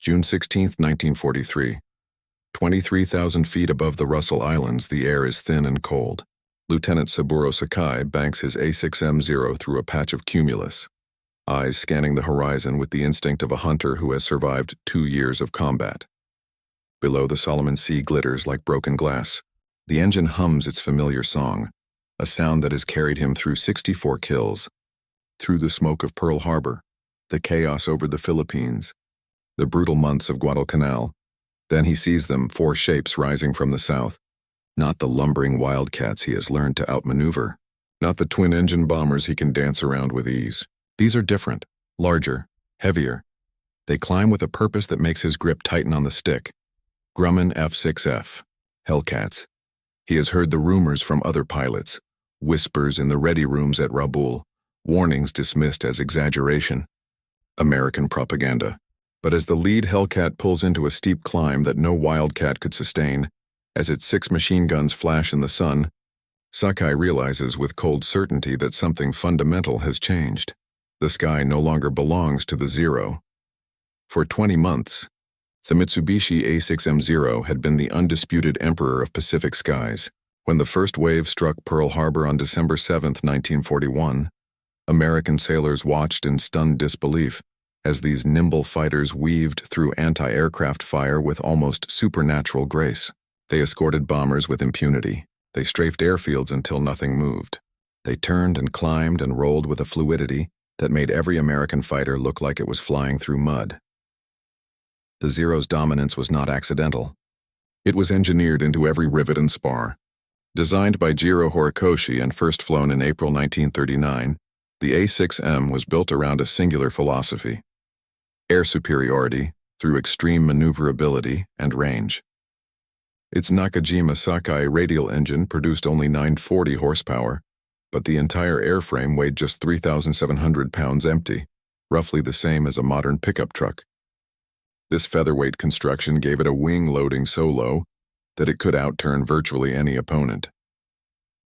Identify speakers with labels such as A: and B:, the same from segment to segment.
A: June 16, 1943. 23,000 feet above the Russell Islands, the air is thin and cold. Lieutenant Saburo Sakai banks his A6M Zero through a patch of cumulus, eyes scanning the horizon with the instinct of a hunter who has survived 2 years of combat. Below, the Solomon Sea glitters like broken glass. The engine hums its familiar song, a sound that has carried him through 64 kills, through the smoke of Pearl Harbor, the chaos over the Philippines, the brutal months of Guadalcanal. Then he sees them, 4 shapes rising from the south. Not the lumbering wildcats he has learned to outmaneuver, not the twin-engine bombers he can dance around with ease. These are different, larger, heavier. They climb with a purpose that makes his grip tighten on the stick. Grumman F6F Hellcats. He has heard the rumors from other pilots, whispers in the ready rooms at Rabaul, warnings dismissed as exaggeration. American propaganda. But as the lead Hellcat pulls into a steep climb that no wildcat could sustain, as its 6 machine guns flash in the sun, Sakai realizes with cold certainty that something fundamental has changed. The sky no longer belongs to the Zero. For 20 months, the Mitsubishi A6M Zero had been the undisputed emperor of Pacific skies. When the first wave struck Pearl Harbor on December 7, 1941, American sailors watched in stunned disbelief as these nimble fighters weaved through anti-aircraft fire with almost supernatural grace. They escorted bombers with impunity. They strafed airfields until nothing moved. They turned and climbed and rolled with a fluidity that made every American fighter look like it was flying through mud. The Zero's dominance was not accidental. It was engineered into every rivet and spar. Designed by Jiro Horikoshi and first flown in April 1939, the A6M was built around a singular philosophy: air superiority through extreme maneuverability and range. Its Nakajima Sakai radial engine produced only 940 horsepower, but the entire airframe weighed just 3,700 pounds empty, roughly the same as a modern pickup truck. This featherweight construction gave it a wing loading so low that it could outturn virtually any opponent.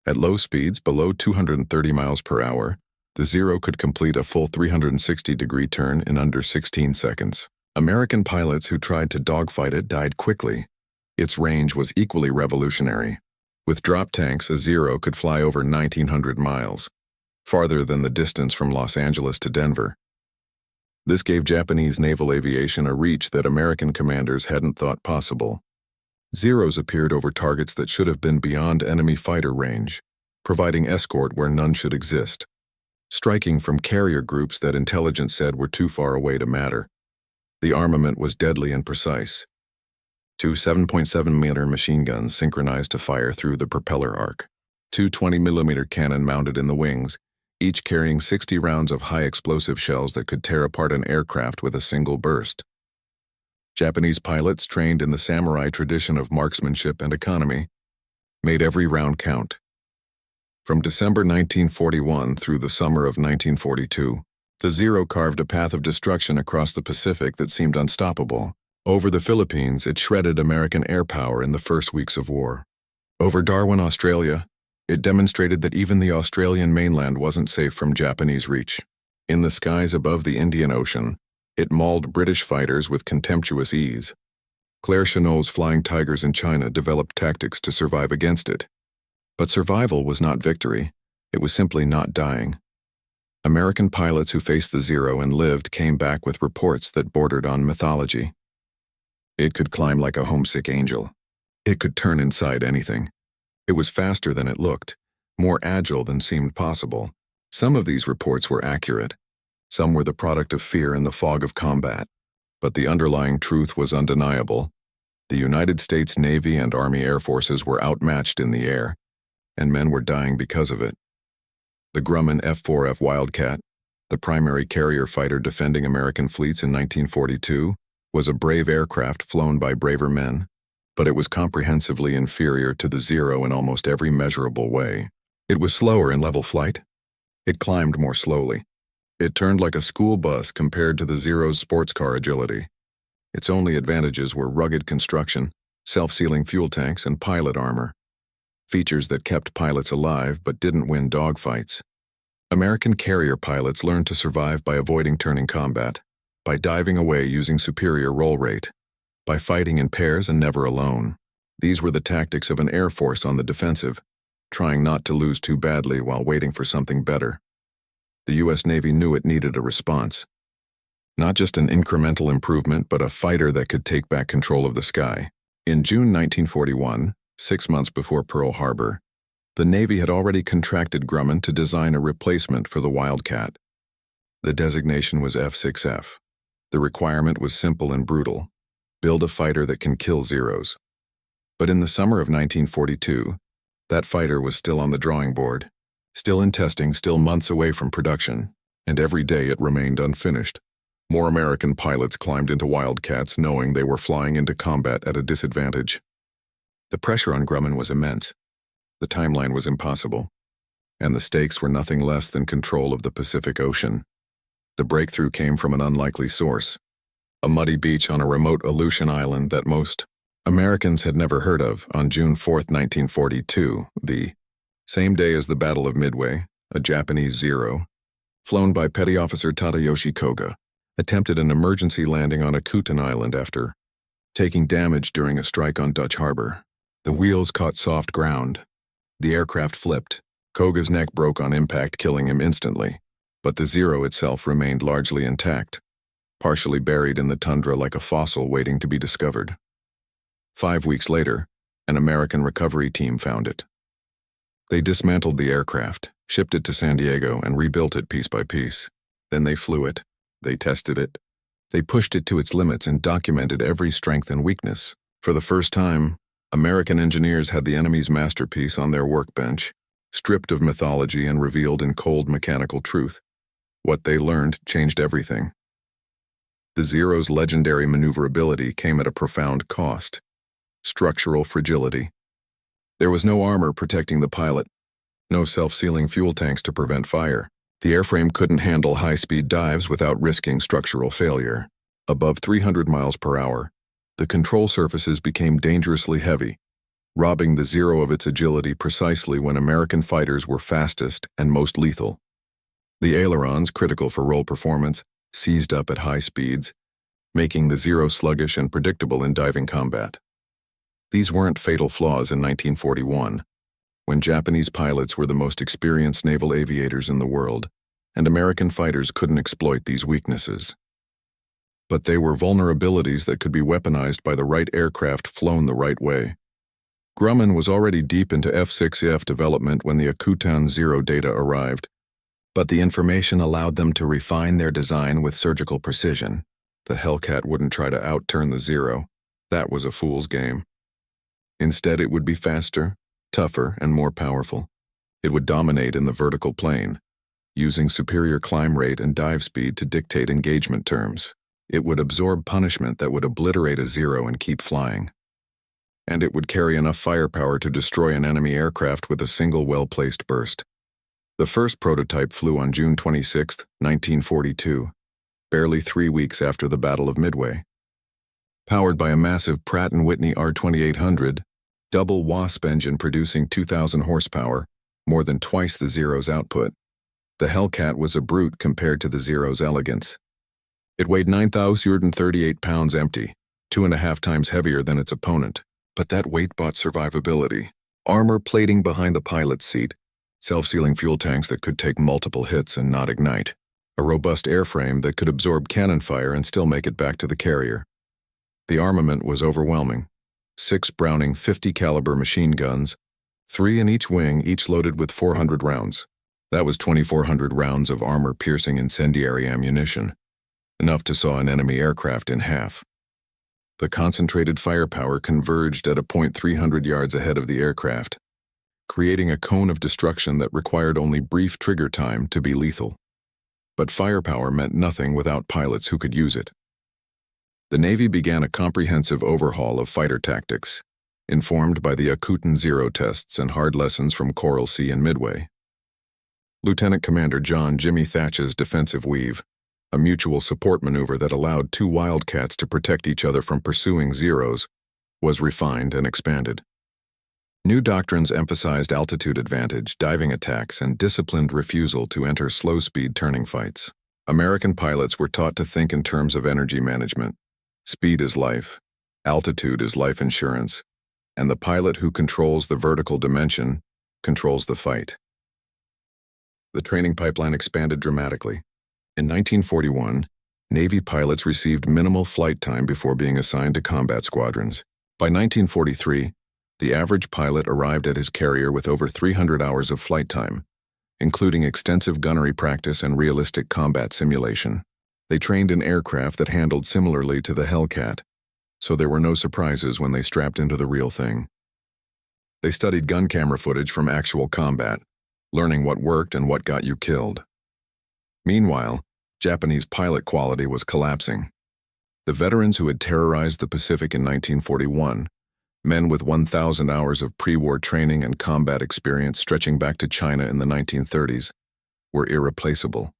A: At low speeds below 230 miles per hour, the Zero could complete a full 360-degree turn in under 16 seconds. American pilots who tried to dogfight it died quickly. Its range was equally revolutionary. With drop tanks, a Zero could fly over 1,900 miles, farther than the distance from Los Angeles to Denver. This gave Japanese naval aviation a reach that American commanders hadn't thought possible. Zeros appeared over targets that should have been beyond enemy fighter range, providing escort where none should exist, striking from carrier groups that intelligence said were too far away to matter. The armament was deadly and precise. 2 7.7mm machine guns synchronized to fire through the propeller arc, 2 20mm cannon mounted in the wings, each carrying 60 rounds of high-explosive shells that could tear apart an aircraft with a single burst. Japanese pilots, trained in the samurai tradition of marksmanship and economy, made every round count. From December 1941 through the summer of 1942, the Zero carved a path of destruction across the Pacific that seemed unstoppable. Over the Philippines, it shredded American air power in the first weeks of war. Over Darwin, Australia, it demonstrated that even the Australian mainland wasn't safe from Japanese reach. In the skies above the Indian Ocean, it mauled British fighters with contemptuous ease. Claire Chennault's Flying Tigers in China developed tactics to survive against it. But survival was not victory. It was simply not dying. American pilots who faced the Zero and lived came back with reports that bordered on mythology. It could climb like a homesick angel. It could turn inside anything. It was faster than it looked, more agile than seemed possible. Some of these reports were accurate. Some were the product of fear in the fog of combat. But the underlying truth was undeniable. The United States Navy and Army Air Forces were outmatched in the air, and men were dying because of it. The Grumman F4F Wildcat, the primary carrier fighter defending American fleets in 1942, was a brave aircraft flown by braver men, but it was comprehensively inferior to the Zero in almost every measurable way. It was slower in level flight. It climbed more slowly. It turned like a school bus compared to the Zero's sports car agility. Its only advantages were rugged construction, self-sealing fuel tanks, and pilot armor. Features that kept pilots alive but didn't win dogfights. American carrier pilots learned to survive by avoiding turning combat, by diving away using superior roll rate, by fighting in pairs and never alone. These were the tactics of an air force on the defensive, trying not to lose too badly while waiting for something better. The U.S. Navy knew it needed a response. Not just an incremental improvement, but a fighter that could take back control of the sky. In June 1941, 6 months before Pearl Harbor, the Navy had already contracted Grumman to design a replacement for the Wildcat. The designation was F6F. The requirement was simple and brutal: build a fighter that can kill Zeros. But in the summer of 1942, that fighter was still on the drawing board, still in testing, still months away from production, and every day it remained unfinished. More American pilots climbed into Wildcats knowing they were flying into combat at a disadvantage. The pressure on Grumman was immense. The timeline was impossible, and the stakes were nothing less than control of the Pacific Ocean. The breakthrough came from an unlikely source: a muddy beach on a remote Aleutian island that most Americans had never heard of. On June 4, 1942, the same day as the Battle of Midway, a Japanese Zero, flown by Petty Officer Tadayoshi Koga, attempted an emergency landing on Akutan Island after taking damage during a strike on Dutch Harbor. The wheels caught soft ground. The aircraft flipped. Koga's neck broke on impact, killing him instantly, but the Zero itself remained largely intact, partially buried in the tundra like a fossil waiting to be discovered. 5 weeks later, an American recovery team found it. They dismantled the aircraft, shipped it to San Diego, and rebuilt it piece by piece. Then they flew it. They tested it. They pushed it to its limits and documented every strength and weakness. For the first time, American engineers had the enemy's masterpiece on their workbench, stripped of mythology and revealed in cold mechanical truth. What they learned changed everything. The Zero's legendary maneuverability came at a profound cost: structural fragility. There was no armor protecting the pilot, no self-sealing fuel tanks to prevent fire. The airframe couldn't handle high-speed dives without risking structural failure. Above 300 miles per hour, the control surfaces became dangerously heavy, robbing the Zero of its agility precisely when American fighters were fastest and most lethal. The ailerons, critical for roll performance, seized up at high speeds, making the Zero sluggish and predictable in diving combat. These weren't fatal flaws in 1941, when Japanese pilots were the most experienced naval aviators in the world, and American fighters couldn't exploit these weaknesses. But they were vulnerabilities that could be weaponized by the right aircraft flown the right way. Grumman was already deep into F6F development when the Akutan Zero data arrived, but the information allowed them to refine their design with surgical precision. The Hellcat wouldn't try to outturn the Zero. That was a fool's game. Instead, it would be faster, tougher, and more powerful. It would dominate in the vertical plane, using superior climb rate and dive speed to dictate engagement terms. It would absorb punishment that would obliterate a Zero and keep flying. And it would carry enough firepower to destroy an enemy aircraft with a single well-placed burst. The first prototype flew on June 26, 1942, barely 3 weeks after the Battle of Midway. Powered by a massive Pratt & Whitney R2800, double Wasp engine producing 2,000 horsepower, more than twice the Zero's output, the Hellcat was a brute compared to the Zero's elegance. It weighed 9,038 pounds empty, 2.5 times heavier than its opponent, but that weight bought survivability. Armor plating behind the pilot's seat, self-sealing fuel tanks that could take multiple hits and not ignite, a robust airframe that could absorb cannon fire and still make it back to the carrier. The armament was overwhelming: 6 Browning .50 caliber machine guns, 3 in each wing, each loaded with 400 rounds. That was 2,400 rounds of armor-piercing incendiary ammunition, enough to saw an enemy aircraft in half. The concentrated firepower converged at a point 300 yards ahead of the aircraft, creating a cone of destruction that required only brief trigger time to be lethal. But firepower meant nothing without pilots who could use it. The Navy began a comprehensive overhaul of fighter tactics, informed by the Akutan Zero tests and hard lessons from Coral Sea and Midway. Lieutenant Commander John Jimmy Thatch's defensive weave, a mutual support maneuver that allowed 2 Wildcats to protect each other from pursuing Zeros, was refined and expanded. New doctrines emphasized altitude advantage, diving attacks, and disciplined refusal to enter slow-speed turning fights. American pilots were taught to think in terms of energy management. Speed is life, altitude is life insurance, and the pilot who controls the vertical dimension controls the fight. The training pipeline expanded dramatically. In 1941, Navy pilots received minimal flight time before being assigned to combat squadrons. By 1943, the average pilot arrived at his carrier with over 300 hours of flight time, including extensive gunnery practice and realistic combat simulation. They trained in aircraft that handled similarly to the Hellcat, so there were no surprises when they strapped into the real thing. They studied gun camera footage from actual combat, learning what worked and what got you killed. Meanwhile, Japanese pilot quality was collapsing. The veterans who had terrorized the Pacific in 1941, men with 1,000 hours of pre-war training and combat experience stretching back to China in the 1930s, were irreplaceable.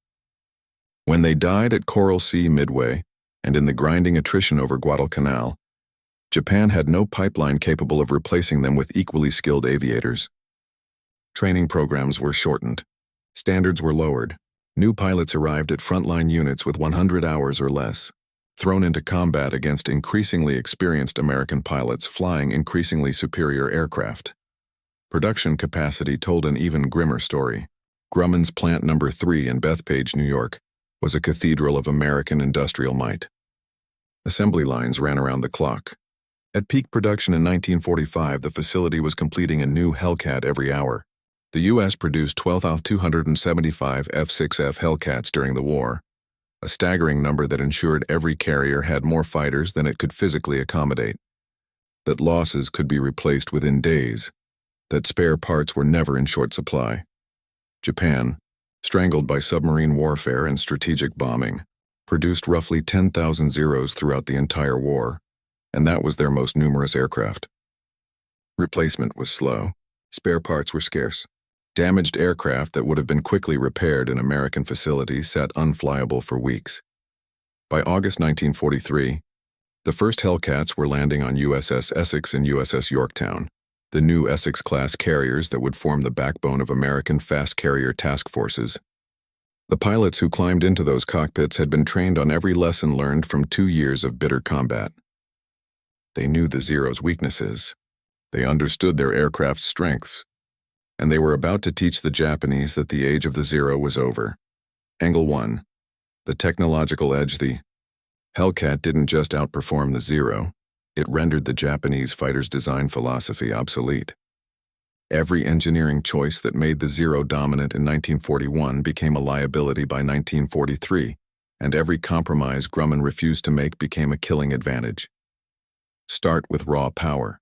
A: When they died at Coral Sea Midway and in the grinding attrition over Guadalcanal, Japan had no pipeline capable of replacing them with equally skilled aviators. Training programs were shortened. Standards were lowered. New pilots arrived at frontline units with 100 hours or less, thrown into combat against increasingly experienced American pilots flying increasingly superior aircraft. Production capacity told an even grimmer story. Grumman's Plant No. 3 in Bethpage, New York, was a cathedral of American industrial might. Assembly lines ran around the clock. At peak production in 1945, the facility was completing a new Hellcat every hour. The U.S. produced 12,275 F6F Hellcats during the war, a staggering number that ensured every carrier had more fighters than it could physically accommodate, that losses could be replaced within days, that spare parts were never in short supply. Japan, strangled by submarine warfare and strategic bombing, produced roughly 10,000 Zeros throughout the entire war, and that was their most numerous aircraft. Replacement was slow. Spare parts were scarce. Damaged aircraft that would have been quickly repaired in American facilities sat unflyable for weeks. By August 1943, the first Hellcats were landing on USS Essex and USS Yorktown, the new Essex-class carriers that would form the backbone of American fast carrier task forces. The pilots who climbed into those cockpits had been trained on every lesson learned from 2 years of bitter combat. They knew the Zero's weaknesses. They understood their aircraft's strengths. And they were about to teach the Japanese that the age of the Zero was over. Angle 1. The technological edge. The Hellcat didn't just outperform the Zero, it rendered the Japanese fighter's design philosophy obsolete. Every engineering choice that made the Zero dominant in 1941 became a liability by 1943, and every compromise Grumman refused to make became a killing advantage. Start with raw power.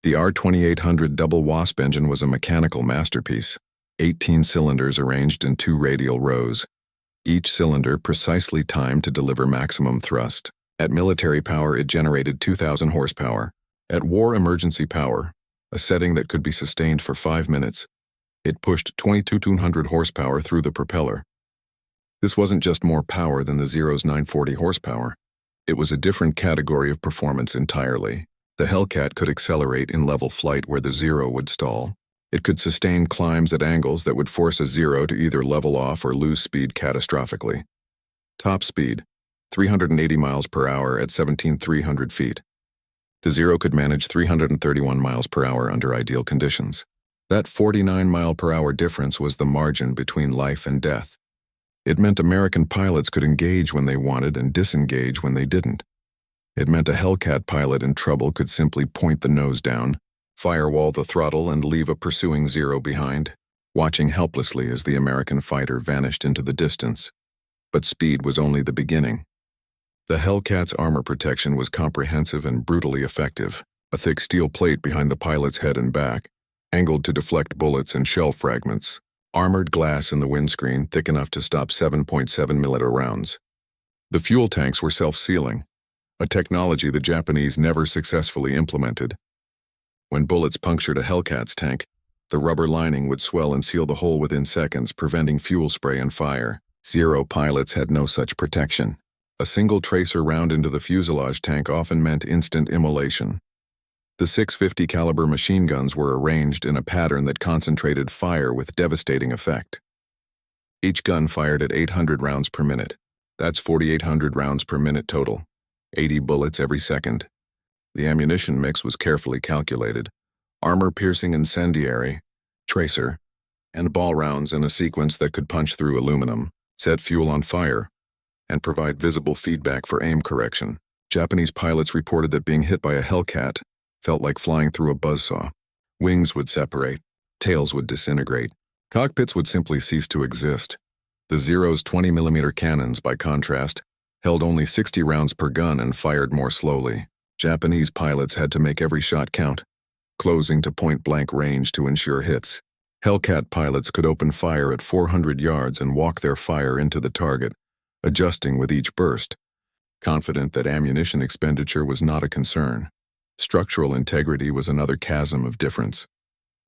A: The R2800 double WASP engine was a mechanical masterpiece, 18 cylinders arranged in 2 radial rows, each cylinder precisely timed to deliver maximum thrust. At military power, it generated 2,000 horsepower. At war emergency power, a setting that could be sustained for 5 minutes, it pushed 2,200 horsepower through the propeller. This wasn't just more power than the Zero's 940 horsepower. It was a different category of performance entirely. The Hellcat could accelerate in level flight where the Zero would stall. It could sustain climbs at angles that would force a Zero to either level off or lose speed catastrophically. Top speed, 380 miles per hour at 17,300 feet. The Zero could manage 331 miles per hour under ideal conditions. That 49 mile per hour difference was the margin between life and death. It meant American pilots could engage when they wanted and disengage when they didn't. It meant a Hellcat pilot in trouble could simply point the nose down, firewall the throttle, and leave a pursuing Zero behind, watching helplessly as the American fighter vanished into the distance. But speed was only the beginning. The Hellcat's armor protection was comprehensive and brutally effective, a thick steel plate behind the pilot's head and back, angled to deflect bullets and shell fragments, armored glass in the windscreen thick enough to stop 7.7mm rounds. The fuel tanks were self-sealing, a technology the Japanese never successfully implemented. When bullets punctured a Hellcat's tank, the rubber lining would swell and seal the hole within seconds, preventing fuel spray and fire. Zero pilots had no such protection. A single tracer round into the fuselage tank often meant instant immolation. The 650 caliber machine guns were arranged in a pattern that concentrated fire with devastating effect. Each gun fired at 800 rounds per minute. That's 4,800 rounds per minute total, 80 bullets every second. The ammunition mix was carefully calculated. Armor-piercing incendiary, tracer, and ball rounds in a sequence that could punch through aluminum, set fuel on fire, and provide visible feedback for aim correction. Japanese pilots reported that being hit by a Hellcat felt like flying through a buzzsaw. Wings would separate, tails would disintegrate, cockpits would simply cease to exist. The Zero's 20mm cannons, by contrast, held only 60 rounds per gun and fired more slowly. Japanese pilots had to make every shot count, closing to point-blank range to ensure hits. Hellcat pilots could open fire at 400 yards and walk their fire into the target, adjusting with each burst, confident that ammunition expenditure was not a concern. Structural integrity was another chasm of difference.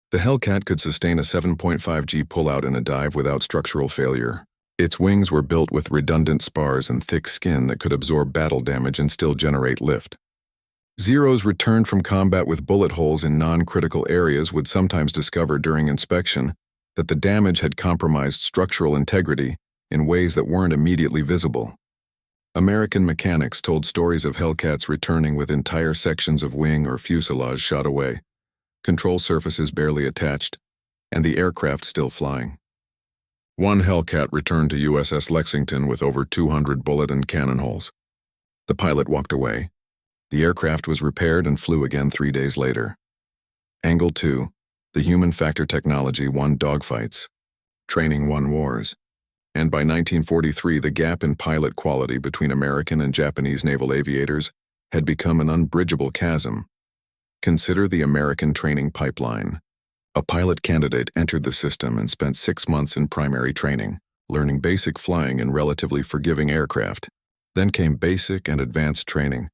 A: The Hellcat could sustain a 7.5 G pullout in a dive without structural failure. Its wings were built with redundant spars and thick skin that could absorb battle damage and still generate lift. Zeros returned from combat with bullet holes in non-critical areas would sometimes discover during inspection that the damage had compromised structural integrity in ways that weren't immediately visible. American mechanics told stories of Hellcats returning with entire sections of wing or fuselage shot away, control surfaces barely attached, and the aircraft still flying. One Hellcat returned to USS Lexington with over 200 bullet and cannon holes. The pilot walked away. The aircraft was repaired and flew again 3 days later. Angle 2. The human factor technology won dogfights. Training won wars. And by 1943, the gap in pilot quality between American and Japanese naval aviators had become an unbridgeable chasm. Consider the American training pipeline. A pilot candidate entered the system and spent 6 months in primary training, learning basic flying in relatively forgiving aircraft. Then came basic and advanced training,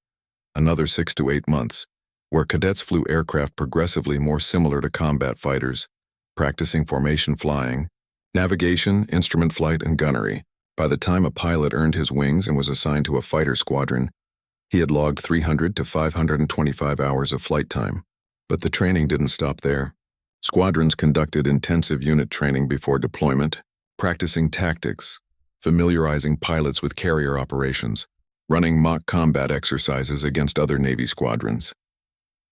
A: another 6 to 8 months, where cadets flew aircraft progressively more similar to combat fighters, practicing formation flying, navigation, instrument flight, and gunnery. By the time a pilot earned his wings and was assigned to a fighter squadron, he had logged 300 to 525 hours of flight time. But the training didn't stop there. Squadrons conducted intensive unit training before deployment, practicing tactics, familiarizing pilots with carrier operations, running mock combat exercises against other Navy squadrons.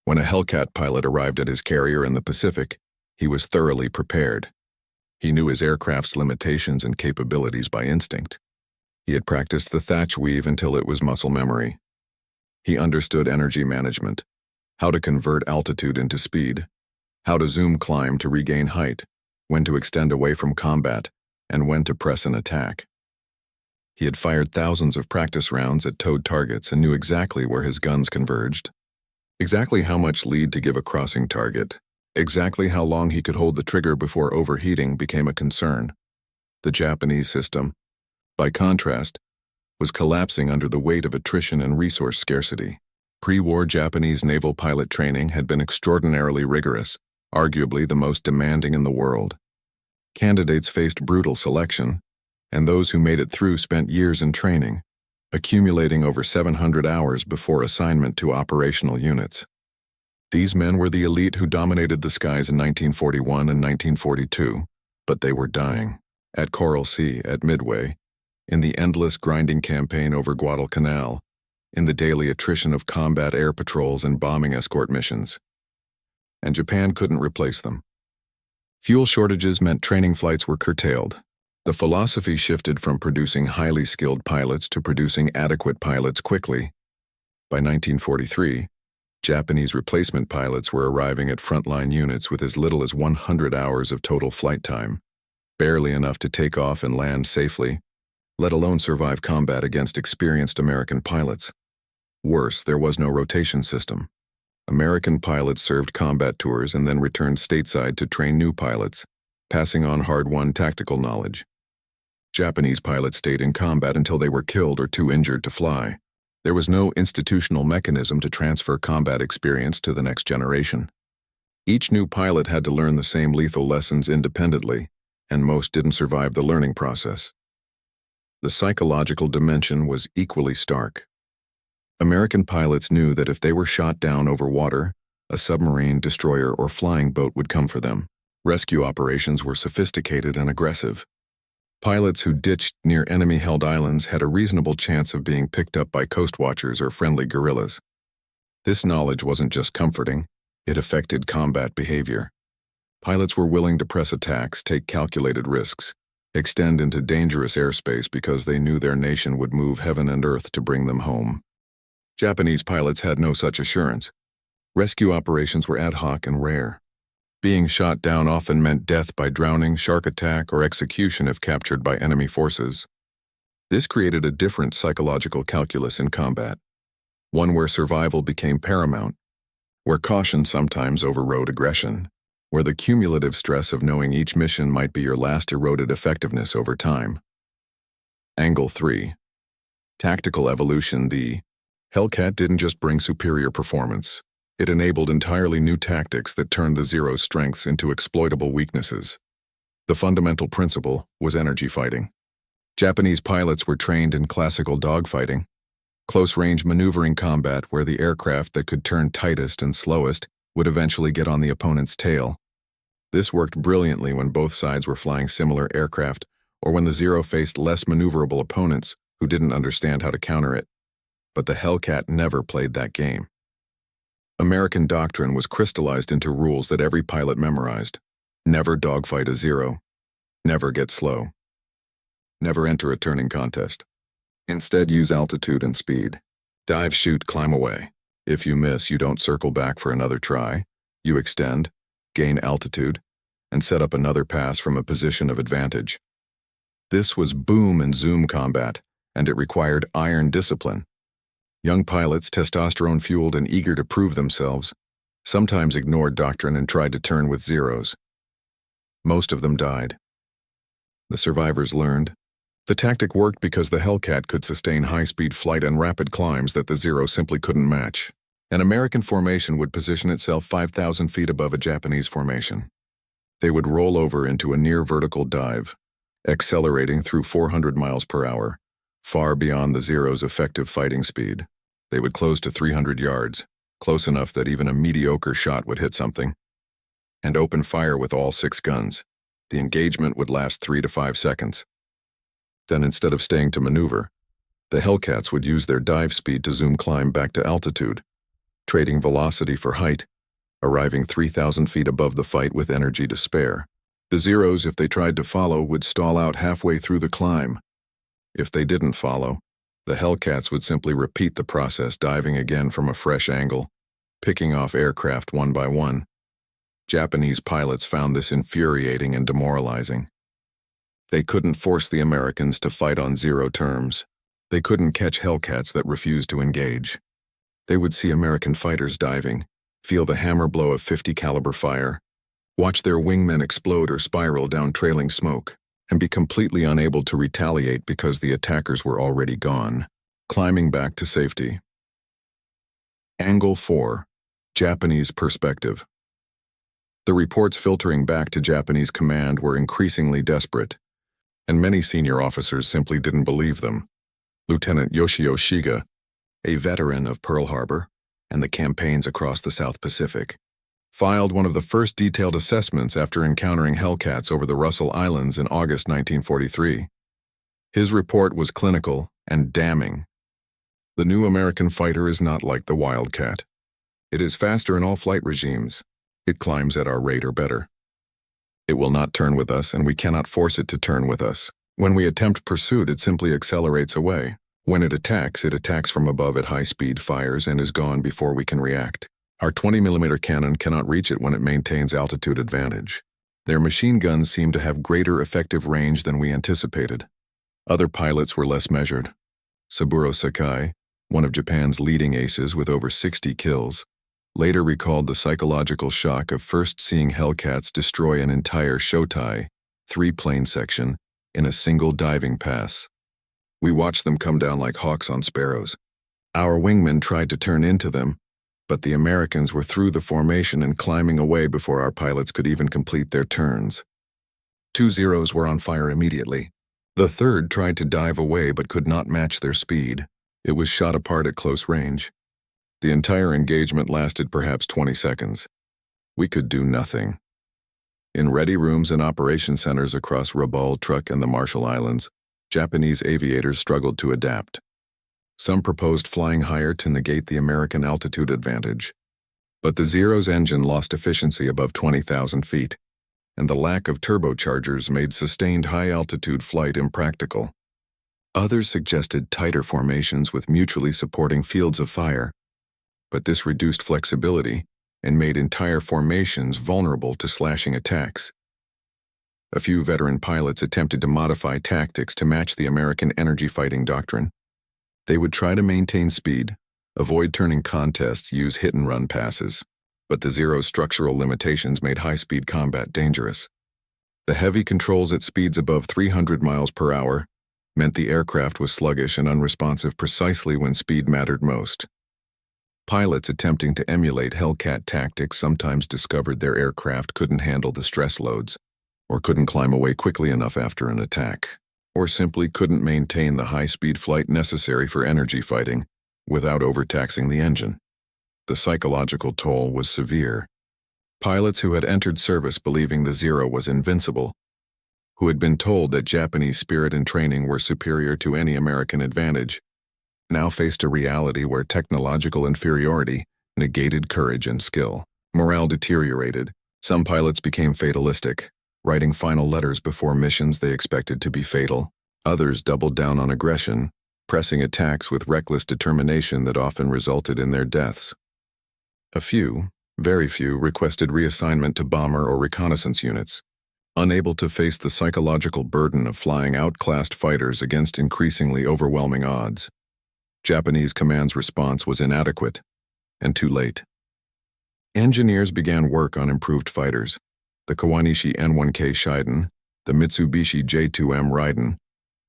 A: When a Hellcat pilot arrived at his carrier in the Pacific, he was thoroughly prepared. He knew his aircraft's limitations and capabilities by instinct. He had practiced the thatch weave until it was muscle memory. He understood energy management, how to convert altitude into speed, how to zoom climb to regain height, when to extend away from combat, and when to press an attack. He had fired thousands of practice rounds at towed targets and knew exactly where his guns converged, exactly how much lead to give a crossing target, exactly how long he could hold the trigger before overheating became a concern. The Japanese system, by contrast, was collapsing under the weight of attrition and resource scarcity. Pre-war Japanese naval pilot training had been extraordinarily rigorous, arguably the most demanding in the world. Candidates faced brutal selection, and those who made it through spent years in training, accumulating over 700 hours before assignment to operational units. These men were the elite who dominated the skies in 1941 and 1942, but they were dying. At Coral Sea, at Midway, in the endless grinding campaign over Guadalcanal, in the daily attrition of combat air patrols and bombing escort missions. And Japan couldn't replace them. Fuel shortages meant training flights were curtailed. The philosophy shifted from producing highly skilled pilots to producing adequate pilots quickly. By 1943, Japanese replacement pilots were arriving at frontline units with as little as 100 hours of total flight time, barely enough to take off and land safely, let alone survive combat against experienced American pilots. Worse, there was no rotation system. American pilots served combat tours and then returned stateside to train new pilots, passing on hard-won tactical knowledge. Japanese pilots stayed in combat until they were killed or too injured to fly. There was no institutional mechanism to transfer combat experience to the next generation. Each new pilot had to learn the same lethal lessons independently, and most didn't survive the learning process. The psychological dimension was equally stark. American pilots knew that if they were shot down over water, a submarine, destroyer, or flying boat would come for them. Rescue operations were sophisticated and aggressive. Pilots who ditched near enemy-held islands had a reasonable chance of being picked up by coast watchers or friendly guerrillas. This knowledge wasn't just comforting, it affected combat behavior. Pilots were willing to press attacks, take calculated risks, extend into dangerous airspace because they knew their nation would move heaven and earth to bring them home. Japanese pilots had no such assurance. Rescue operations were ad hoc and rare. Being shot down often meant death by drowning, shark attack, or execution if captured by enemy forces. This created a different psychological calculus in combat, one where survival became paramount, where caution sometimes overrode aggression, where the cumulative stress of knowing each mission might be your last eroded effectiveness over time. Angle 3. Tactical evolution. The Hellcat didn't just bring superior performance. It enabled entirely new tactics that turned the Zero's strengths into exploitable weaknesses. The fundamental principle was energy fighting. Japanese pilots were trained in classical dogfighting, close-range maneuvering combat where the aircraft that could turn tightest and slowest would eventually get on the opponent's tail. This worked brilliantly when both sides were flying similar aircraft or when the Zero faced less maneuverable opponents who didn't understand how to counter it. But the Hellcat never played that game. American doctrine was crystallized into rules that every pilot memorized. Never dogfight a Zero. Never get slow. Never enter a turning contest. Instead, use altitude and speed. Dive, shoot, climb away. If you miss, you don't circle back for another try. You extend, gain altitude, and set up another pass from a position of advantage. This was boom and zoom combat, and it required iron discipline. Young pilots, testosterone-fueled and eager to prove themselves, sometimes ignored doctrine and tried to turn with Zeros. Most of them died. The survivors learned. The tactic worked because the Hellcat could sustain high-speed flight and rapid climbs that the Zero simply couldn't match. An American formation would position itself 5,000 feet above a Japanese formation. They would roll over into a near-vertical dive, accelerating through 400 miles per hour, far beyond the Zero's effective fighting speed. They would close to 300 yards, close enough that even a mediocre shot would hit something, and open fire with all 6 guns. The engagement would last 3 to 5 seconds. Then, instead of staying to maneuver, the Hellcats would use their dive speed to zoom climb back to altitude, trading velocity for height, arriving 3,000 feet above the fight with energy to spare. The Zeros, if they tried to follow, would stall out halfway through the climb. If they didn't follow, the Hellcats would simply repeat the process, diving again from a fresh angle, picking off aircraft one by one. Japanese pilots found this infuriating and demoralizing. They couldn't force the Americans to fight on Zero terms. They couldn't catch Hellcats that refused to engage. They would see American fighters diving, feel the hammer blow of .50 caliber fire, watch their wingmen explode or spiral down trailing smoke, and be completely unable to retaliate because the attackers were already gone, climbing back to safety. Angle 4. Japanese perspective. The reports filtering back to Japanese command were increasingly desperate, and many senior officers simply didn't believe them. Lieutenant Yoshio Shiga, a veteran of Pearl Harbor and the campaigns across the South Pacific, filed one of the first detailed assessments after encountering Hellcats over the Russell Islands in August 1943. His report was clinical and damning. The new American fighter is not like the Wildcat. It is faster in all flight regimes. It climbs at our rate or better. It will not turn with us, and we cannot force it to turn with us. When we attempt pursuit, it simply accelerates away. When it attacks from above at high speed, fires, and is gone before we can react. Our 20mm cannon cannot reach it when it maintains altitude advantage. Their machine guns seem to have greater effective range than we anticipated. Other pilots were less measured. Saburo Sakai, one of Japan's leading aces with over 60 kills, later recalled the psychological shock of first seeing Hellcats destroy an entire Shotai, 3-plane section, in a single diving pass. We watched them come down like hawks on sparrows. Our wingmen tried to turn into them, but the Americans were through the formation and climbing away before our pilots could even complete their turns. 2 Zeros were on fire immediately. The third tried to dive away but could not match their speed. It was shot apart at close range. The entire engagement lasted perhaps 20 seconds. We could do nothing. In ready rooms and operation centers across Rabaul, Truk, and the Marshall Islands, Japanese aviators struggled to adapt. Some proposed flying higher to negate the American altitude advantage. But the Zero's engine lost efficiency above 20,000 feet, and the lack of turbochargers made sustained high-altitude flight impractical. Others suggested tighter formations with mutually supporting fields of fire, but this reduced flexibility and made entire formations vulnerable to slashing attacks. A few veteran pilots attempted to modify tactics to match the American energy fighting doctrine. They would try to maintain speed, avoid turning contests, use hit-and-run passes, but the Zero's structural limitations made high-speed combat dangerous. The heavy controls at speeds above 300 miles per hour meant the aircraft was sluggish and unresponsive precisely when speed mattered most. Pilots attempting to emulate Hellcat tactics sometimes discovered their aircraft couldn't handle the stress loads, or couldn't climb away quickly enough after an attack, or simply couldn't maintain the high-speed flight necessary for energy fighting without overtaxing the engine. The psychological toll was severe. Pilots who had entered service believing the Zero was invincible, who had been told that Japanese spirit and training were superior to any American advantage, now faced a reality where technological inferiority negated courage and skill. Morale deteriorated. Some pilots became fatalistic, writing final letters before missions they expected to be fatal. Others doubled down on aggression, pressing attacks with reckless determination that often resulted in their deaths. A few, very few, requested reassignment to bomber or reconnaissance units, unable to face the psychological burden of flying outclassed fighters against increasingly overwhelming odds. Japanese command's response was inadequate, and too late. Engineers began work on improved fighters, the Kawanishi N1K Shiden, the Mitsubishi J2M Raiden,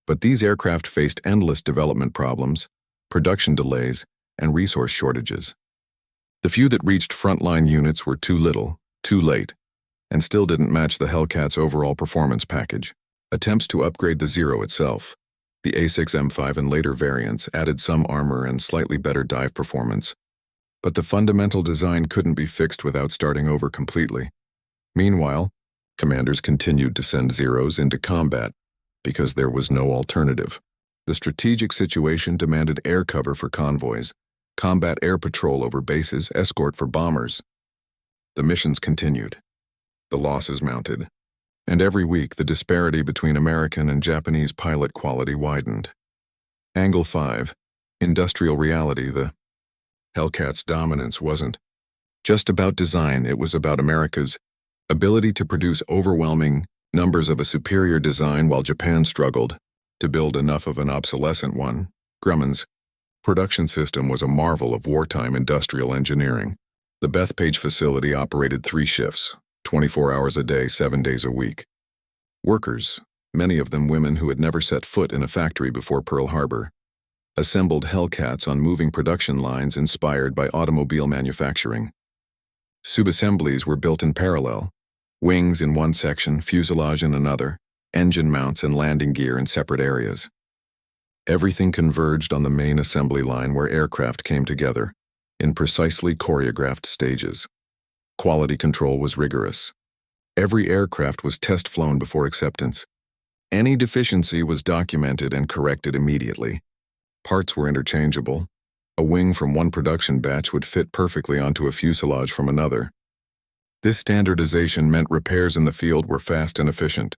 A: but these aircraft faced endless development problems, production delays, and resource shortages. The few that reached frontline units were too little, too late, and still didn't match the Hellcat's overall performance package. Attempts to upgrade the Zero itself, the A6M5 and later variants, added some armor and slightly better dive performance, but the fundamental design couldn't be fixed without starting over completely. Meanwhile, commanders continued to send Zeros into combat because there was no alternative. The strategic situation demanded air cover for convoys, combat air patrol over bases, escort for bombers. The missions continued. The losses mounted, and every week the disparity between American and Japanese pilot quality widened. Angle 5, Industrial Reality. The Hellcat's dominance wasn't just about design, it was about America's ability to produce overwhelming numbers of a superior design while Japan struggled to build enough of an obsolescent one. Grumman's production system was a marvel of wartime industrial engineering. The Bethpage facility operated 3 shifts, 24 hours a day, 7 days a week. Workers, many of them women who had never set foot in a factory before Pearl Harbor, assembled Hellcats on moving production lines inspired by automobile manufacturing. Subassemblies were built in parallel, wings in one section, fuselage in another, engine mounts and landing gear in separate areas. Everything converged on the main assembly line where aircraft came together, in precisely choreographed stages. Quality control was rigorous. Every aircraft was test-flown before acceptance. Any deficiency was documented and corrected immediately. Parts were interchangeable. A wing from one production batch would fit perfectly onto a fuselage from another. This standardization meant repairs in the field were fast and efficient.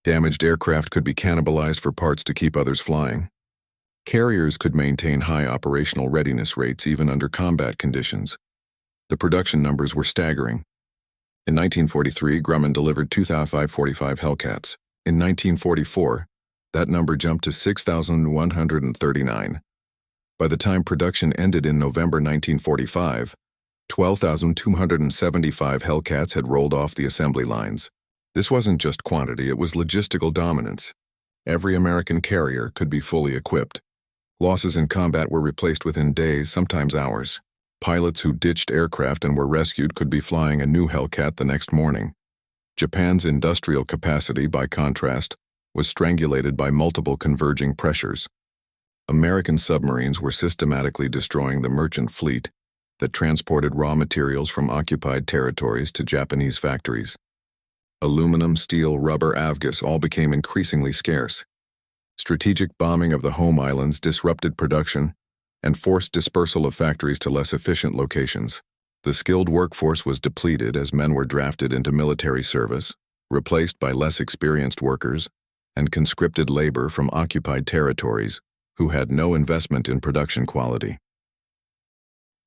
A: Damaged aircraft could be cannibalized for parts to keep others flying. Carriers could maintain high operational readiness rates even under combat conditions. The production numbers were staggering. In 1943, Grumman delivered 2,545 Hellcats. In 1944, that number jumped to 6,139. By the time production ended in November 1945, 12,275 Hellcats had rolled off the assembly lines. This wasn't just quantity, it was logistical dominance. Every American carrier could be fully equipped. Losses in combat were replaced within days, sometimes hours. Pilots who ditched aircraft and were rescued could be flying a new Hellcat the next morning. Japan's industrial capacity, by contrast, was strangulated by multiple converging pressures. American submarines were systematically destroying the merchant fleet that transported raw materials from occupied territories to Japanese factories. Aluminum, steel, rubber, avgas all became increasingly scarce. Strategic bombing of the home islands disrupted production and forced dispersal of factories to less efficient locations. The skilled workforce was depleted as men were drafted into military service, replaced by less experienced workers, and conscripted labor from occupied territories who had no investment in production quality.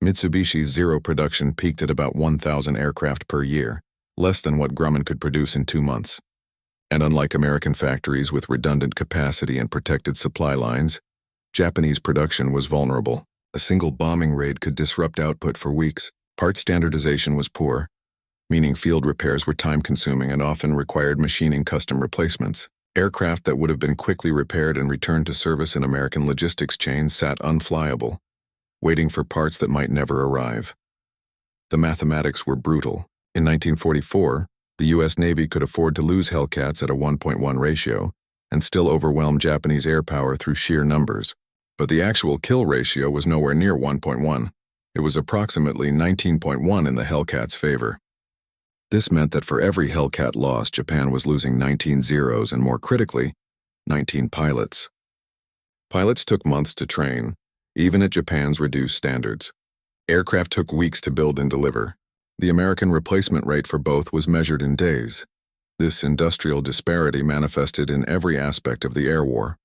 A: Mitsubishi's Zero production peaked at about 1,000 aircraft per year, less than what Grumman could produce in 2 months. And unlike American factories with redundant capacity and protected supply lines, Japanese production was vulnerable. A single bombing raid could disrupt output for weeks. Part standardization was poor, meaning field repairs were time-consuming and often required machining custom replacements. Aircraft that would have been quickly repaired and returned to service in American logistics chains sat unflyable, waiting for parts that might never arrive. The mathematics were brutal. In 1944, the U.S. Navy could afford to lose Hellcats at a 1.1 ratio and still overwhelm Japanese air power through sheer numbers. But the actual kill ratio was nowhere near 1.1. It was approximately 19.1 in the Hellcat's favor. This meant that for every Hellcat loss, Japan was losing 19 Zeros and, more critically, 19 pilots. Pilots took months to train, even at Japan's reduced standards. Aircraft took weeks to build and deliver. The American replacement rate for both was measured in days. This industrial disparity manifested in every aspect of the air war.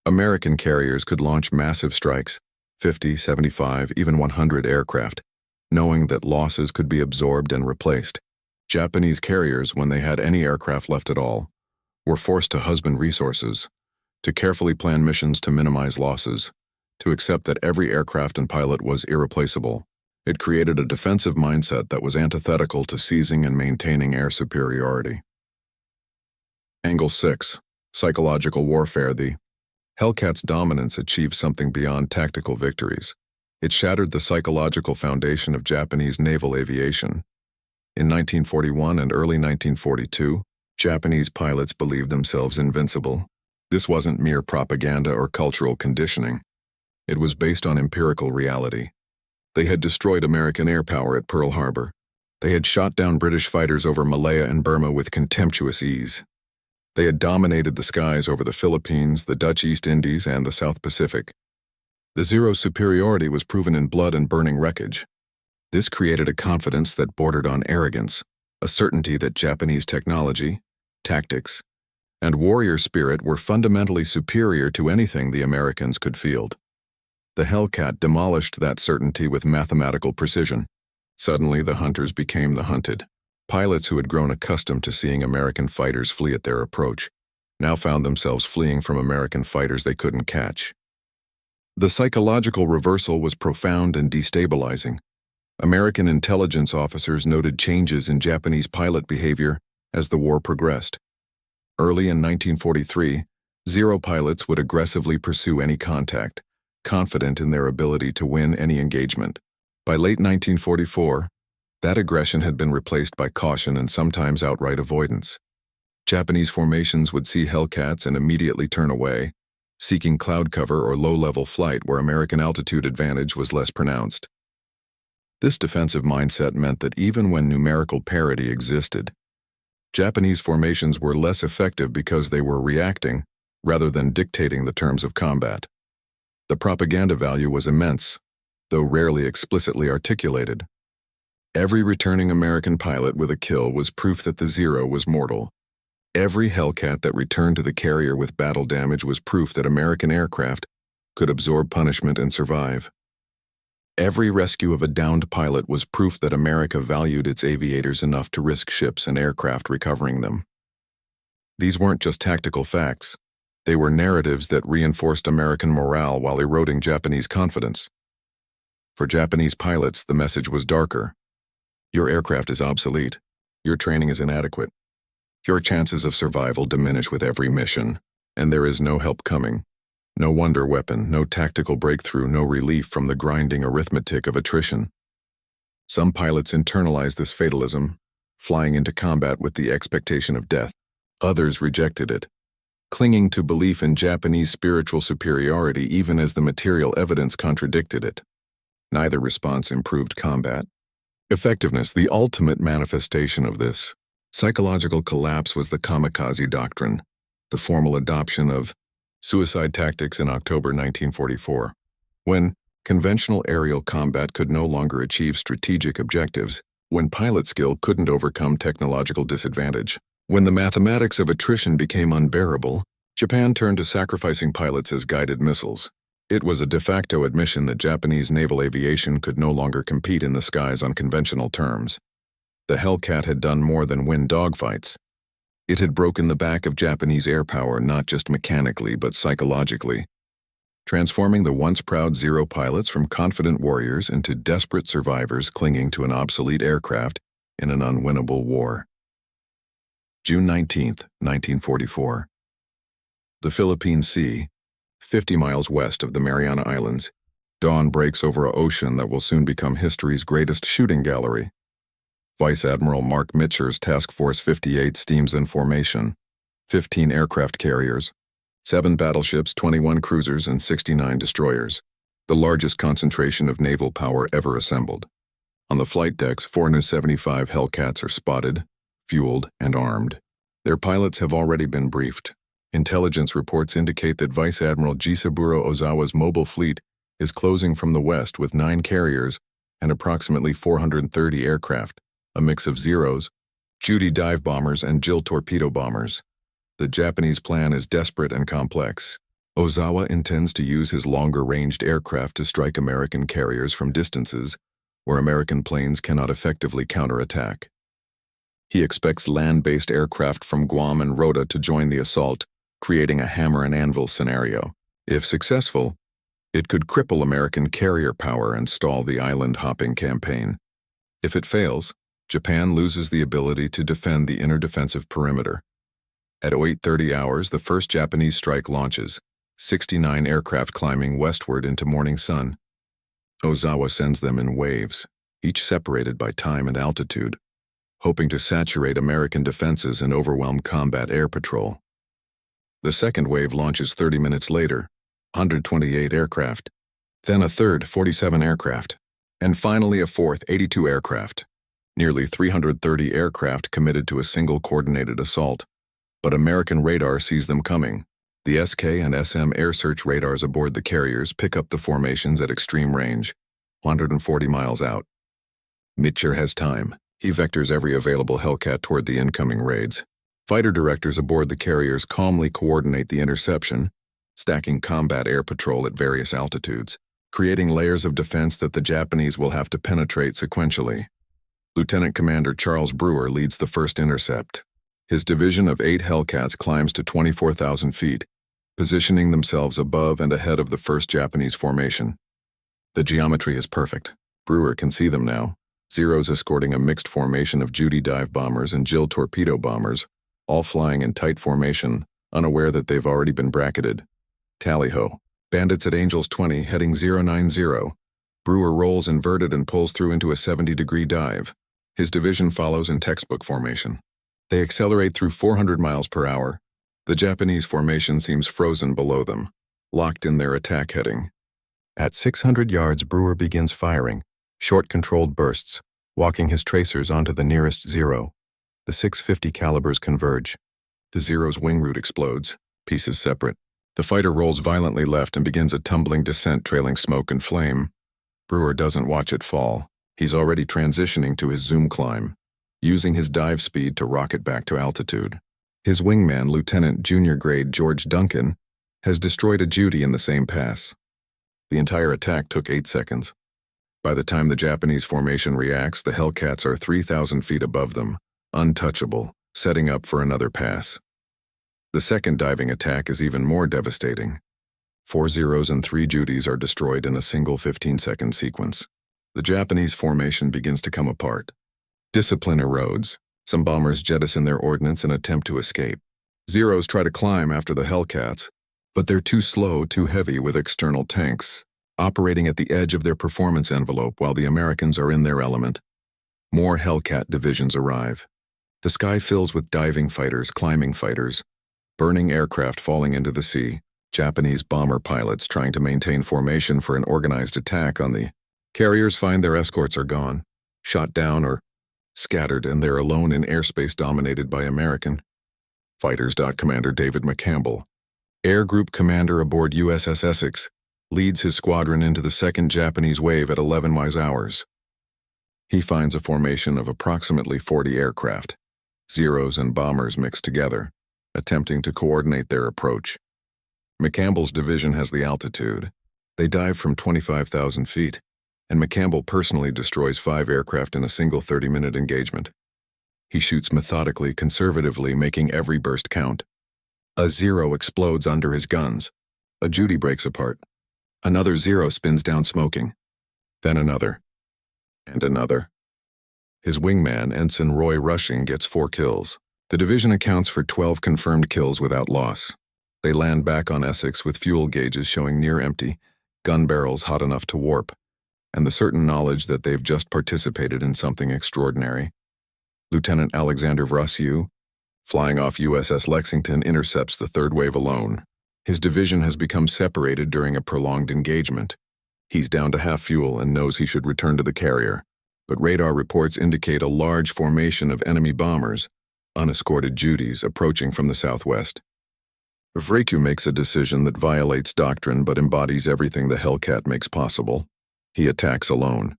A: American carriers could launch massive strikes, 50, 75, even 100 aircraft, knowing that losses could be absorbed and replaced. Japanese carriers, when they had any aircraft left at all, were forced to husband resources, to carefully plan missions to minimize losses, to accept that every aircraft and pilot was irreplaceable. It created a defensive mindset that was antithetical to seizing and maintaining air superiority. Angle 6. Psychological warfare. The Hellcat's dominance achieved something beyond tactical victories. It shattered the psychological foundation of Japanese naval aviation. In 1941 and early 1942, Japanese pilots believed themselves invincible. This wasn't mere propaganda or cultural conditioning. It was based on empirical reality. They had destroyed American air power at Pearl Harbor. They had shot down British fighters over Malaya and Burma with contemptuous ease. They had dominated the skies over the Philippines, the Dutch East Indies, and the South Pacific. The Zero's superiority was proven in blood and burning wreckage. This created a confidence that bordered on arrogance, a certainty that Japanese technology, tactics, and warrior spirit were fundamentally superior to anything the Americans could field. The Hellcat demolished that certainty with mathematical precision. Suddenly, the hunters became the hunted. Pilots who had grown accustomed to seeing American fighters flee at their approach now found themselves fleeing from American fighters they couldn't catch. The psychological reversal was profound and destabilizing. American intelligence officers noted changes in Japanese pilot behavior as the war progressed. Early in 1943, Zero pilots would aggressively pursue any contact, confident in their ability to win any engagement. By late 1944, that aggression had been replaced by caution and sometimes outright avoidance. Japanese formations would see Hellcats and immediately turn away, seeking cloud cover or low-level flight where American altitude advantage was less pronounced. This defensive mindset meant that even when numerical parity existed, Japanese formations were less effective because they were reacting rather than dictating the terms of combat. The propaganda value was immense, though rarely explicitly articulated. Every returning American pilot with a kill was proof that the Zero was mortal. Every Hellcat that returned to the carrier with battle damage was proof that American aircraft could absorb punishment and survive. Every rescue of a downed pilot was proof that America valued its aviators enough to risk ships and aircraft recovering them. These weren't just tactical facts. They were narratives that reinforced American morale while eroding Japanese confidence. For Japanese pilots, the message was darker. Your aircraft is obsolete. Your training is inadequate. Your chances of survival diminish with every mission, and there is no help coming. No wonder weapon, no tactical breakthrough, no relief from the grinding arithmetic of attrition. Some pilots internalized this fatalism, flying into combat with the expectation of death. Others rejected it, clinging to belief in Japanese spiritual superiority even as the material evidence contradicted it. Neither response improved combat effectiveness. The ultimate manifestation of this Psychological collapse was the kamikaze doctrine, the formal adoption of suicide tactics in October 1944. When conventional aerial combat could no longer achieve strategic objectives, when pilot skill couldn't overcome technological disadvantage, when the mathematics of attrition became unbearable, Japan turned to sacrificing pilots as guided missiles. It was a de facto admission that Japanese naval aviation could no longer compete in the skies on conventional terms. The Hellcat had done more than win dogfights. It had broken the back of Japanese air power not just mechanically but psychologically, transforming the once proud Zero pilots from confident warriors into desperate survivors clinging to an obsolete aircraft in an unwinnable war. June 19, 1944. The Philippine Sea, 50 miles west of the Mariana Islands, dawn breaks over an ocean that will soon become history's greatest shooting gallery. Vice Admiral Mark Mitscher's Task Force 58 steams in formation, 15 aircraft carriers, 7 battleships, 21 cruisers, and 69 destroyers, the largest concentration of naval power ever assembled. On the flight decks, 475 Hellcats are spotted, fueled, and armed. Their pilots have already been briefed. Intelligence reports indicate that Vice Admiral Jisaburo Ozawa's mobile fleet is closing from the west with 9 carriers and approximately 430 aircraft, a mix of Zeros, Judy dive bombers, and Jill torpedo bombers. The Japanese plan is desperate and complex. Ozawa intends to use his longer-ranged aircraft to strike American carriers from distances where American planes cannot effectively counterattack. He expects land-based aircraft from Guam and Rota to join the assault, creating a hammer and anvil scenario. If successful, it could cripple American carrier power and stall the island-hopping campaign. If it fails, Japan loses the ability to defend the inner defensive perimeter. At 08:30 hours, the first Japanese strike launches, 69 aircraft climbing westward into morning sun. Ozawa sends them in waves, each separated by time and altitude, hoping to saturate American defenses and overwhelm combat air patrol. The second wave launches 30 minutes later, 128 aircraft, then a third, 47 aircraft, and finally a fourth, 82 aircraft. Nearly 330 aircraft committed to a single coordinated assault. But American radar sees them coming. The SK and SM air search radars aboard the carriers pick up the formations at extreme range, 140 miles out. Mitscher has time. He vectors every available Hellcat toward the incoming raids. Fighter directors aboard the carriers calmly coordinate the interception, stacking combat air patrol at various altitudes, creating layers of defense that the Japanese will have to penetrate sequentially. Lieutenant Commander Charles Brewer leads the first intercept. His division of 8 Hellcats climbs to 24,000 feet, positioning themselves above and ahead of the first Japanese formation. The geometry is perfect. Brewer can see them now. Zeros escorting a mixed formation of Judy dive bombers and Jill torpedo bombers, all flying in tight formation, unaware that they've already been bracketed. Tally-ho. Bandits at Angels 20 heading 090. Brewer rolls inverted and pulls through into a 70-degree dive. His division follows in textbook formation. They accelerate through 400 miles per hour. The Japanese formation seems frozen below them, locked in their attack heading. At 600 yards, Brewer begins firing, short controlled bursts, walking his tracers onto the nearest Zero. The 650 calibers converge. The Zero's wing root explodes, pieces separate. The fighter rolls violently left and begins a tumbling descent trailing smoke and flame. Brewer doesn't watch it fall. He's already transitioning to his zoom climb, using his dive speed to rocket back to altitude. His wingman, Lieutenant Junior Grade George Duncan, has destroyed a Judy in the same pass. The entire attack took 8 seconds. By the time the Japanese formation reacts, the Hellcats are 3,000 feet above them, untouchable, setting up for another pass. The second diving attack is even more devastating. 4 Zeros and 3 Judys are destroyed in a single 15-second sequence. The Japanese formation begins to come apart. Discipline erodes. Some bombers jettison their ordnance and attempt to escape. Zeros try to climb after the Hellcats, but they're too slow, too heavy with external tanks, operating at the edge of their performance envelope while the Americans are in their element. More Hellcat divisions arrive. The sky fills with diving fighters, climbing fighters, burning aircraft falling into the sea, Japanese bomber pilots trying to maintain formation for an organized attack on the carriers find their escorts are gone, shot down or scattered, and they're alone in airspace dominated by American fighters. Commander David McCampbell, Air Group Commander aboard USS Essex, leads his squadron into the second Japanese wave at 11 miles. He finds a formation of approximately 40 aircraft, Zeros and bombers mixed together, attempting to coordinate their approach. McCampbell's division has the altitude. They dive from 25,000 feet, and McCampbell personally destroys 5 aircraft in a single 30-minute engagement. He shoots methodically, conservatively, making every burst count. A Zero explodes under his guns. A Judy breaks apart. Another Zero spins down smoking. Then another. And another. His wingman, Ensign Roy Rushing, gets 4 kills. The division accounts for 12 confirmed kills without loss. They land back on Essex with fuel gauges showing near empty, gun barrels hot enough to warp, and the certain knowledge that they've just participated in something extraordinary. Lieutenant Alexander Vrasiu, flying off USS Lexington, intercepts the third wave alone. His division has become separated during a prolonged engagement. He's down to half fuel and knows he should return to the carrier, but radar reports indicate a large formation of enemy bombers, unescorted Judys, approaching from the southwest. Vrasiu makes a decision that violates doctrine but embodies everything the Hellcat makes possible. He attacks alone.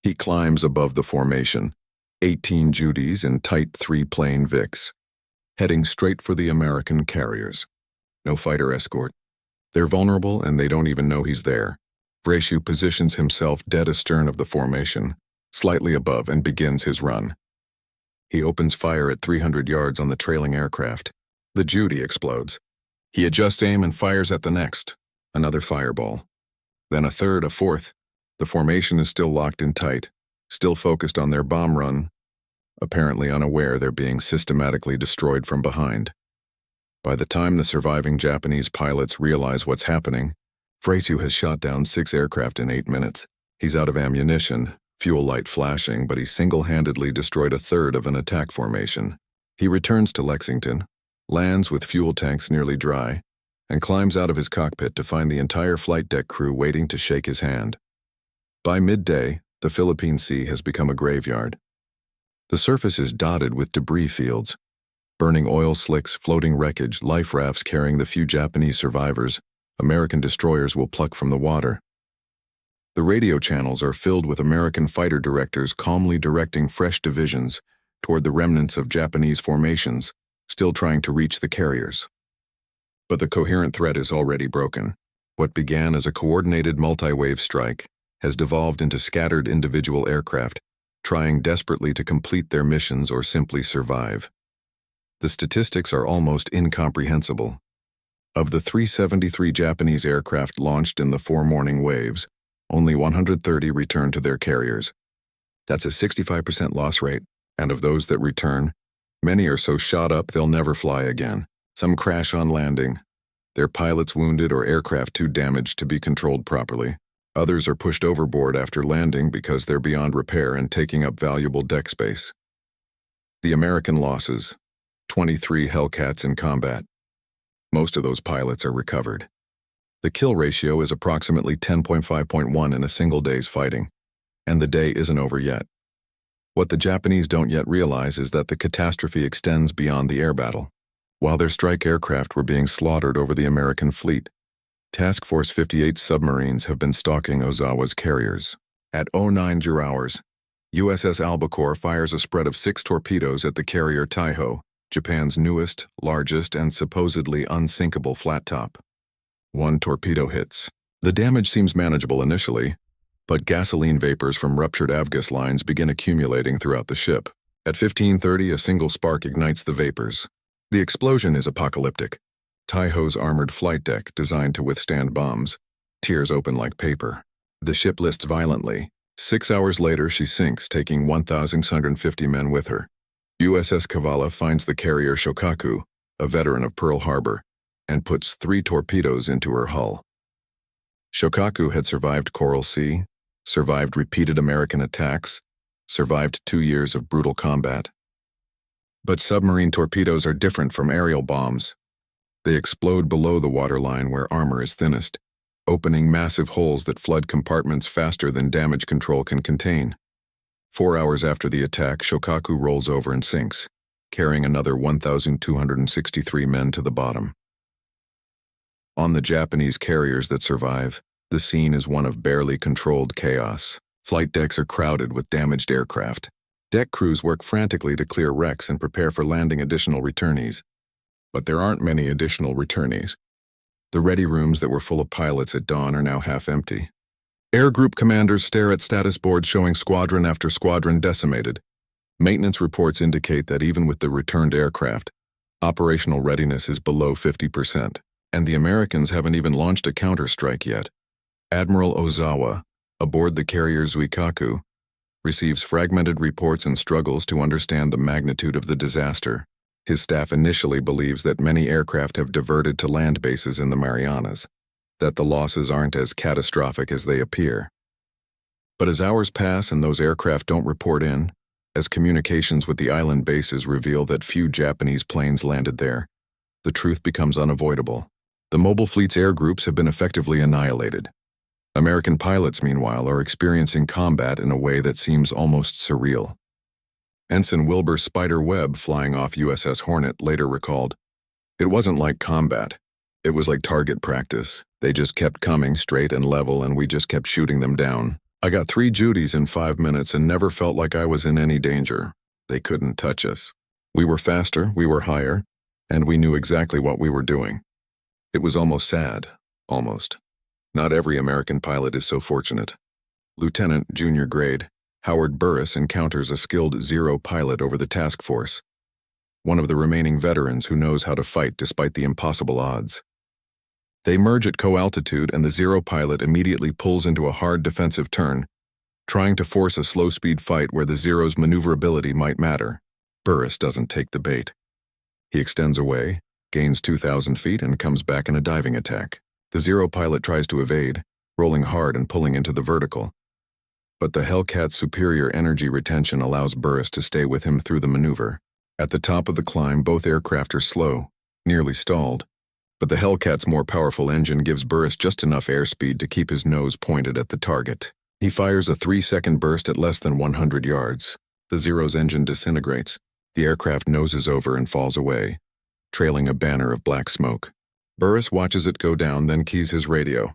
A: He climbs above the formation, 18 Judys in tight 3-plane Vics, heading straight for the American carriers. No fighter escort. They're vulnerable and they don't even know he's there. Vrasiu positions himself dead astern of the formation, slightly above, and begins his run. He opens fire at 300 yards on the trailing aircraft. The Judy explodes. He adjusts aim and fires at the next. Another fireball. Then a third, a fourth. The formation is still locked in tight, still focused on their bomb run, apparently unaware they're being systematically destroyed from behind. By the time the surviving Japanese pilots realize what's happening, Vrasiu has shot down 6 aircraft in 8 minutes. He's out of ammunition, fuel light flashing, but he single-handedly destroyed a third of an attack formation. He returns to Lexington, lands with fuel tanks nearly dry, and climbs out of his cockpit to find the entire flight deck crew waiting to shake his hand. By midday, the Philippine Sea has become a graveyard. The surface is dotted with debris fields, burning oil slicks, floating wreckage, life rafts carrying the few Japanese survivors American destroyers will pluck from the water. The radio channels are filled with American fighter directors calmly directing fresh divisions toward the remnants of Japanese formations, still trying to reach the carriers. But the coherent threat is already broken. What began as a coordinated multi-wave strike has devolved into scattered individual aircraft, trying desperately to complete their missions or simply survive. The statistics are almost incomprehensible. Of the 373 Japanese aircraft launched in the 4 morning waves, only 130 return to their carriers. That's a 65% loss rate, and of those that return, many are so shot up they'll never fly again. Some crash on landing, their pilots wounded or aircraft too damaged to be controlled properly. Others are pushed overboard after landing because they're beyond repair and taking up valuable deck space. The American losses: 23 Hellcats in combat. Most of those pilots are recovered. The kill ratio is approximately 10.5.1 in a single day's fighting, and the day isn't over yet. What the Japanese don't yet realize is that the catastrophe extends beyond the air battle. While their strike aircraft were being slaughtered over the American fleet, Task Force 58 submarines have been stalking Ozawa's carriers. At 0900 hours, USS Albacore fires a spread of 6 torpedoes at the carrier Taiho, Japan's newest, largest, and supposedly unsinkable flat top. 1 torpedo hits. The damage seems manageable initially, but gasoline vapors from ruptured avgas lines begin accumulating throughout the ship. At 15:30, a single spark ignites the vapors. The explosion is apocalyptic. Taiho's armored flight deck, designed to withstand bombs, tears open like paper. The ship lists violently. 6 hours later, she sinks, taking 1,650 men with her. USS Kavala finds the carrier Shokaku, a veteran of Pearl Harbor, and puts 3 torpedoes into her hull. Shokaku had survived Coral Sea, survived repeated American attacks, survived 2 years of brutal combat. But submarine torpedoes are different from aerial bombs. They explode below the waterline where armor is thinnest, opening massive holes that flood compartments faster than damage control can contain. 4 hours after the attack, Shokaku rolls over and sinks, carrying another 1,263 men to the bottom. On the Japanese carriers that survive, the scene is one of barely controlled chaos. Flight decks are crowded with damaged aircraft. Deck crews work frantically to clear wrecks and prepare for landing additional returnees. But there aren't many additional returnees. The ready rooms that were full of pilots at dawn are now half empty. Air group commanders stare at status boards showing squadron after squadron decimated. Maintenance reports indicate that even with the returned aircraft, operational readiness is below 50%, and the Americans haven't even launched a counterstrike yet. Admiral Ozawa, aboard the carrier Zuikaku, receives fragmented reports and struggles to understand the magnitude of the disaster. His staff initially believes that many aircraft have diverted to land bases in the Marianas, that the losses aren't as catastrophic as they appear. But as hours pass and those aircraft don't report in, as communications with the island bases reveal that few Japanese planes landed there, the truth becomes unavoidable. The mobile fleet's air groups have been effectively annihilated. American pilots, meanwhile, are experiencing combat in a way that seems almost surreal. Ensign Wilbur Spider Webb, flying off USS Hornet, later recalled, "It wasn't like combat. It was like target practice. They just kept coming straight and level and we just kept shooting them down. I got 3 Judies in 5 minutes and never felt like I was in any danger. They couldn't touch us. We were faster, we were higher, and we knew exactly what we were doing. It was almost sad, almost. Not every American pilot is so fortunate." Lieutenant, junior grade, Howard Burris encounters a skilled Zero pilot over the task force, one of the remaining veterans who knows how to fight despite the impossible odds. They merge at co-altitude and the Zero pilot immediately pulls into a hard defensive turn, trying to force a slow-speed fight where the Zero's maneuverability might matter. Burris doesn't take the bait. He extends away, gains 2,000 feet, and comes back in a diving attack. The Zero pilot tries to evade, rolling hard and pulling into the vertical. But the Hellcat's superior energy retention allows Burris to stay with him through the maneuver. At the top of the climb, both aircraft are slow, nearly stalled. But the Hellcat's more powerful engine gives Burris just enough airspeed to keep his nose pointed at the target. He fires a 3-second burst at less than 100 yards. The Zero's engine disintegrates. The aircraft noses over and falls away, trailing a banner of black smoke. Burris watches it go down, then keys his radio.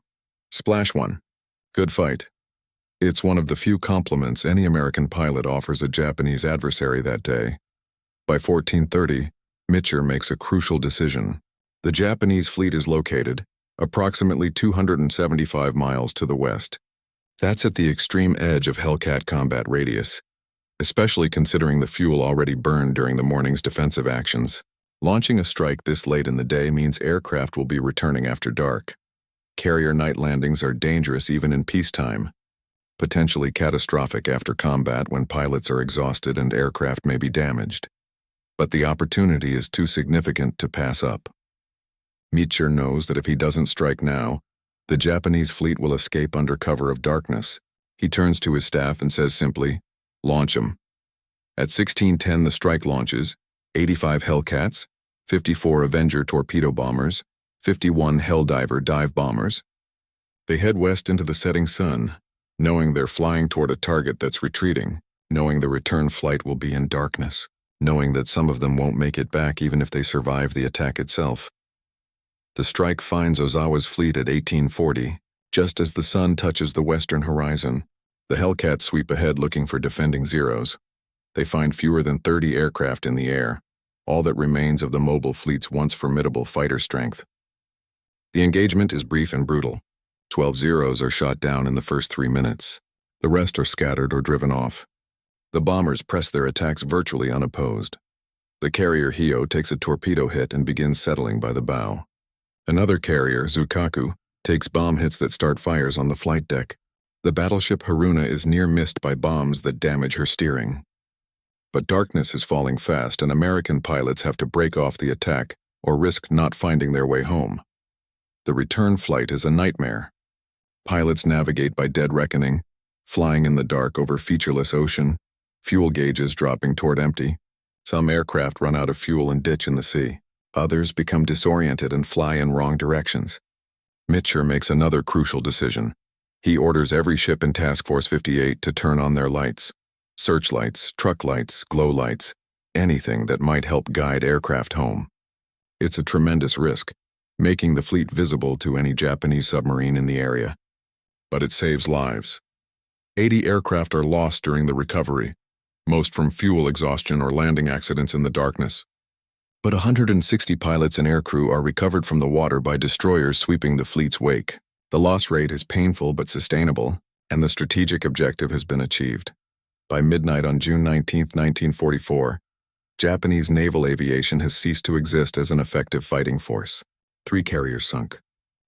A: "Splash one. Good fight." It's one of the few compliments any American pilot offers a Japanese adversary that day. By 14:30, Mitcher makes a crucial decision. The Japanese fleet is located approximately 275 miles to the west. That's at the extreme edge of Hellcat combat radius, especially considering the fuel already burned during the morning's defensive actions. Launching a strike this late in the day means aircraft will be returning after dark. Carrier night landings are dangerous even in peacetime, potentially catastrophic after combat when pilots are exhausted and aircraft may be damaged. But the opportunity is too significant to pass up. Mitcher knows that if he doesn't strike now, the Japanese fleet will escape under cover of darkness. He turns to his staff and says simply, "Launch 'em." At 16:10 the strike launches, 85 Hellcats, 54 Avenger torpedo bombers, 51 Helldiver dive bombers. They head west into the setting sun, knowing they're flying toward a target that's retreating, knowing the return flight will be in darkness, knowing that some of them won't make it back even if they survive the attack itself. The strike finds Ozawa's fleet at 1840, just as the sun touches the western horizon. The Hellcats sweep ahead looking for defending Zeros. They find fewer than 30 aircraft in the air, all that remains of the mobile fleet's once formidable fighter strength. The engagement is brief and brutal. 12 Zeros are shot down in the first 3 minutes. The rest are scattered or driven off. The bombers press their attacks virtually unopposed. The carrier Hio takes a torpedo hit and begins settling by the bow. Another carrier, Zuikaku, takes bomb hits that start fires on the flight deck. The battleship Haruna is near missed by bombs that damage her steering. But darkness is falling fast and American pilots have to break off the attack or risk not finding their way home. The return flight is a nightmare. Pilots navigate by dead reckoning, flying in the dark over featureless ocean, fuel gauges dropping toward empty. Some aircraft run out of fuel and ditch in the sea. Others become disoriented and fly in wrong directions. Mitcher makes another crucial decision. He orders every ship in Task Force 58 to turn on their lights. Searchlights, truck lights, glow lights, anything that might help guide aircraft home. It's a tremendous risk, making the fleet visible to any Japanese submarine in the area. But it saves lives. 80 aircraft are lost during the recovery, most from fuel exhaustion or landing accidents in the darkness. But 160 pilots and aircrew are recovered from the water by destroyers sweeping the fleet's wake. The loss rate is painful but sustainable, and the strategic objective has been achieved. By midnight on June 19, 1944, Japanese naval aviation has ceased to exist as an effective fighting force. 3 carriers sunk.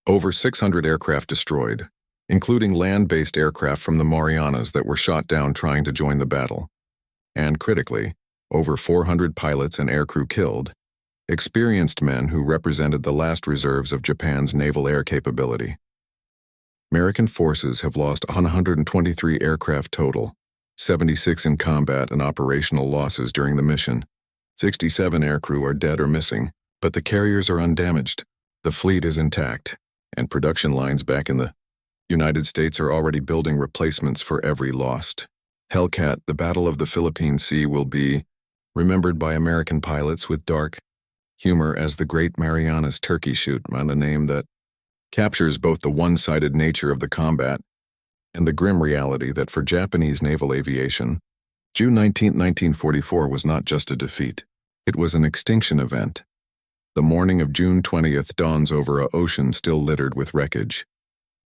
A: Over 600 aircraft destroyed, including land-based aircraft from the Marianas that were shot down trying to join the battle. And critically, over 400 pilots and aircrew killed, experienced men who represented the last reserves of Japan's naval air capability. American forces have lost 123 aircraft total, 76 in combat and operational losses during the mission. 67 aircrew are dead or missing, but the carriers are undamaged. The fleet is intact, and production lines back in the United States are already building replacements for every lost. Hellcat, the Battle of the Philippine Sea, will be remembered by American pilots with dark humor as the Great Marianas Turkey Shoot, a name that captures both the one-sided nature of the combat and the grim reality that for Japanese naval aviation, June 19, 1944 was not just a defeat. It was an extinction event. The morning of June 20th dawns over an ocean still littered with wreckage.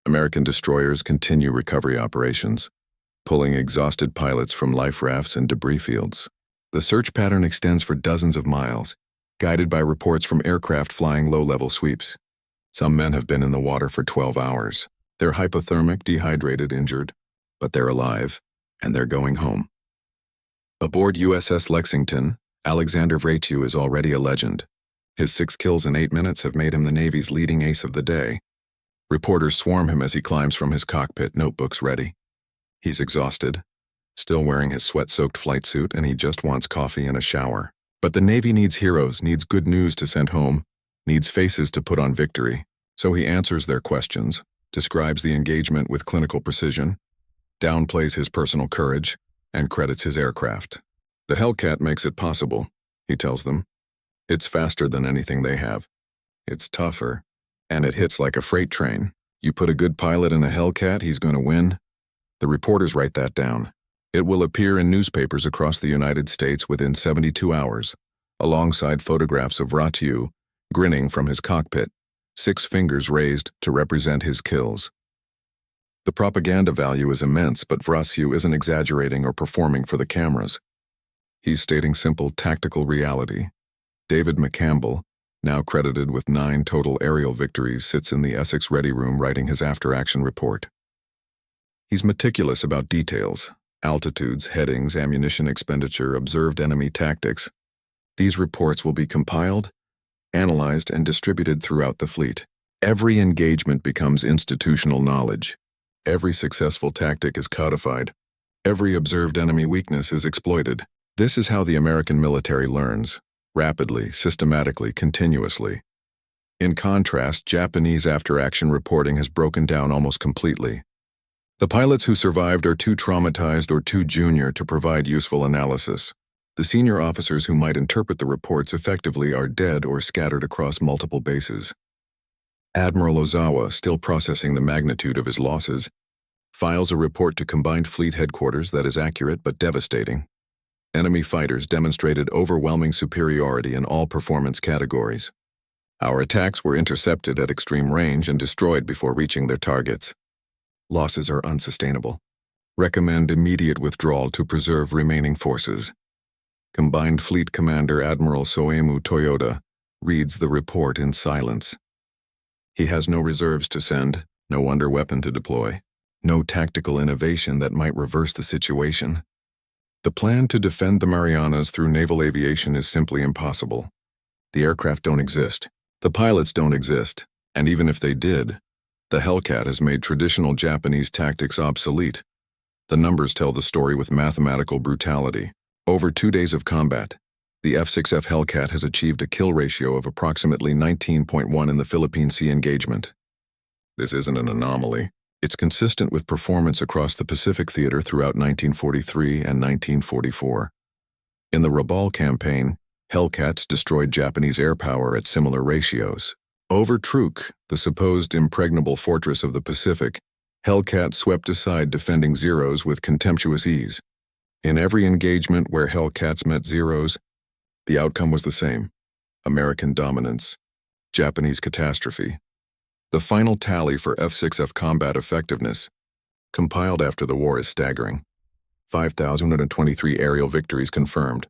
A: American destroyers continue recovery operations, pulling exhausted pilots from life rafts and debris fields. The search pattern extends for dozens of miles, guided by reports from aircraft flying low-level sweeps. Some men have been in the water for 12 hours. They're hypothermic, dehydrated, injured, but they're alive, and they're going home. Aboard USS Lexington, Alexander Vratu is already a legend. His 6 kills in 8 minutes have made him the Navy's leading ace of the day. Reporters swarm him as he climbs from his cockpit, notebooks ready. He's exhausted, still wearing his sweat-soaked flight suit, and he just wants coffee and a shower. But the Navy needs heroes, needs good news to send home, needs faces to put on victory. So he answers their questions, describes the engagement with clinical precision, downplays his personal courage, and credits his aircraft. The Hellcat makes it possible, he tells them. It's faster than anything they have. It's tougher, and it hits like a freight train. You put a good pilot in a Hellcat, he's going to win. The reporters write that down. It will appear in newspapers across the United States within 72 hours, alongside photographs of Vratu grinning from his cockpit, 6 fingers raised to represent his kills. The propaganda value is immense, but Vratu isn't exaggerating or performing for the cameras. He's stating simple tactical reality. David McCampbell, now credited with 9 total aerial victories, sits in the Essex Ready Room writing his after-action report. He's meticulous about details, altitudes, headings, ammunition expenditure, observed enemy tactics. These reports will be compiled, analyzed, and distributed throughout the fleet. Every engagement becomes institutional knowledge. Every successful tactic is codified. Every observed enemy weakness is exploited. This is how the American military learns, rapidly, systematically, continuously. In contrast, Japanese after-action reporting has broken down almost completely. The pilots who survived are too traumatized or too junior to provide useful analysis. The senior officers who might interpret the reports effectively are dead or scattered across multiple bases. Admiral Ozawa, still processing the magnitude of his losses, files a report to Combined Fleet Headquarters that is accurate but devastating. Enemy fighters demonstrated overwhelming superiority in all performance categories. Our attacks were intercepted at extreme range and destroyed before reaching their targets. Losses are unsustainable. Recommend immediate withdrawal to preserve remaining forces. Combined Fleet Commander Admiral Soemu Toyoda reads the report in silence. He has no reserves to send, no underweapon to deploy, no tactical innovation that might reverse the situation. The plan to defend the Marianas through naval aviation is simply impossible. The aircraft don't exist. The pilots don't exist. And even if they did, the Hellcat has made traditional Japanese tactics obsolete. The numbers tell the story with mathematical brutality. Over 2 days of combat, the F6F Hellcat has achieved a kill ratio of approximately 19.1 in the Philippine Sea engagement. This isn't an anomaly. It's consistent with performance across the Pacific theater throughout 1943 and 1944. In the Rabaul campaign, Hellcats destroyed Japanese air power at similar ratios. Over Truk, the supposed impregnable fortress of the Pacific, Hellcat swept aside defending Zeros with contemptuous ease. In every engagement where Hellcats met Zeros, the outcome was the same: American dominance, Japanese catastrophe. The final tally for F6F combat effectiveness, compiled after the war, is staggering. 5,123 aerial victories confirmed.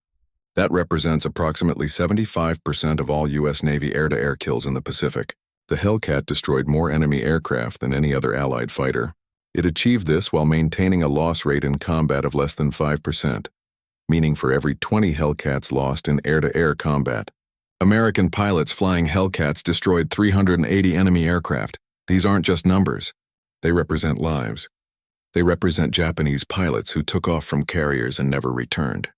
A: That represents approximately 75% of all U.S. Navy air-to-air kills in the Pacific. The Hellcat destroyed more enemy aircraft than any other Allied fighter. It achieved this while maintaining a loss rate in combat of less than 5%, meaning for every 20 Hellcats lost in air-to-air combat, American pilots flying Hellcats destroyed 380 enemy aircraft. These aren't just numbers. They represent lives. They represent Japanese pilots who took off from carriers and never returned.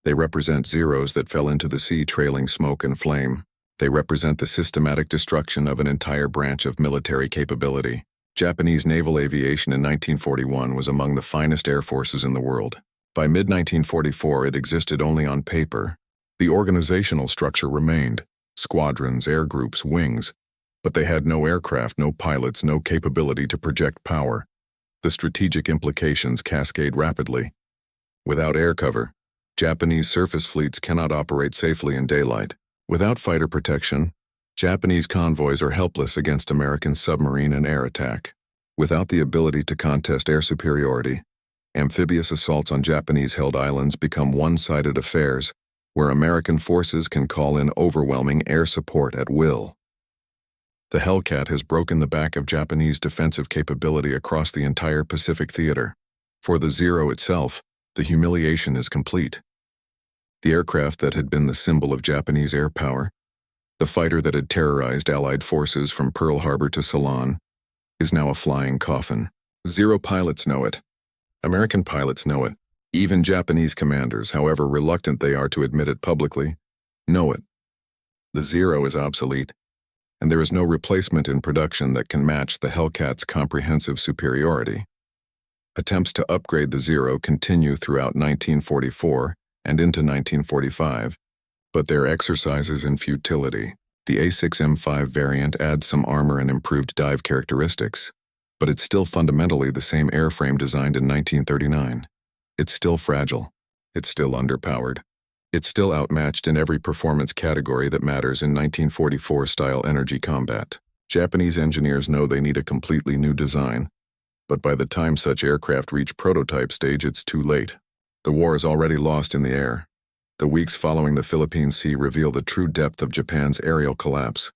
A: They represent Zeros that fell into the sea trailing smoke and flame. They represent the systematic destruction of an entire branch of military capability. Japanese naval aviation in 1941 was among the finest air forces in the world. By mid-1944, it existed only on paper. The organizational structure remained: squadrons, air groups, wings, but they had no aircraft, no pilots, no capability to project power. The strategic implications cascade rapidly. Without air cover, Japanese surface fleets cannot operate safely in daylight. Without fighter protection, Japanese convoys are helpless against American submarine and air attack. Without the ability to contest air superiority, amphibious assaults on Japanese-held islands become one-sided affairs, where American forces can call in overwhelming air support at will. The Hellcat has broken the back of Japanese defensive capability across the entire Pacific theater. For the Zero itself, the humiliation is complete. The aircraft that had been the symbol of Japanese air power, the fighter that had terrorized Allied forces from Pearl Harbor to Ceylon, is now a flying coffin. Zero pilots know it. American pilots know it. Even Japanese commanders, however reluctant they are to admit it publicly, know it. The Zero is obsolete, and there is no replacement in production that can match the Hellcat's comprehensive superiority. Attempts to upgrade the Zero continue throughout 1944 and into 1945, but they're exercises in futility. The A6M5 variant adds some armor and improved dive characteristics, but it's still fundamentally the same airframe designed in 1939. It's still fragile. It's still underpowered. It's still outmatched in every performance category that matters in 1944-style energy combat. Japanese engineers know they need a completely new design, but by the time such aircraft reach prototype stage, it's too late. The war is already lost in the air. The weeks following the Philippine Sea reveal the true depth of Japan's aerial collapse.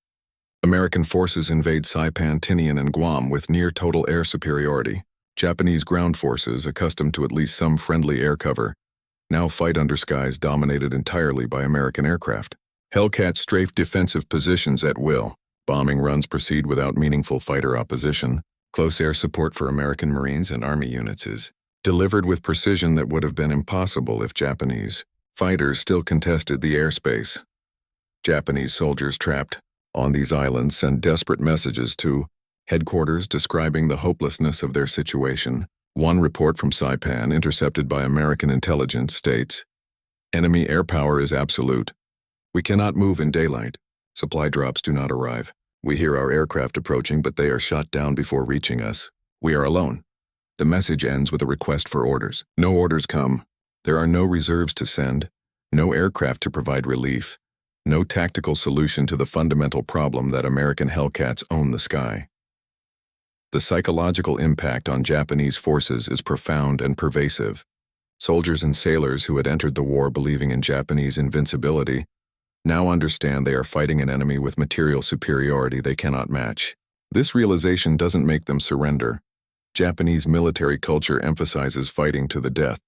A: American forces invade Saipan, Tinian, and Guam with near-total air superiority. Japanese ground forces, accustomed to at least some friendly air cover, now fight under skies dominated entirely by American aircraft. Hellcats strafe defensive positions at will. Bombing runs proceed without meaningful fighter opposition. Close air support for American Marines and Army units is delivered with precision that would have been impossible if Japanese fighters still contested the airspace. Japanese soldiers trapped on these islands send desperate messages to headquarters describing the hopelessness of their situation. One report from Saipan, intercepted by American intelligence, states, "Enemy air power is absolute. We cannot move in daylight. Supply drops do not arrive. We hear our aircraft approaching, but they are shot down before reaching us. We are alone." The message ends with a request for orders. No orders come. There are no reserves to send, no aircraft to provide relief, no tactical solution to the fundamental problem that American Hellcats own the sky. The psychological impact on Japanese forces is profound and pervasive. Soldiers and sailors who had entered the war believing in Japanese invincibility now understand they are fighting an enemy with material superiority they cannot match. This realization doesn't make them surrender. Japanese military culture emphasizes fighting to the death,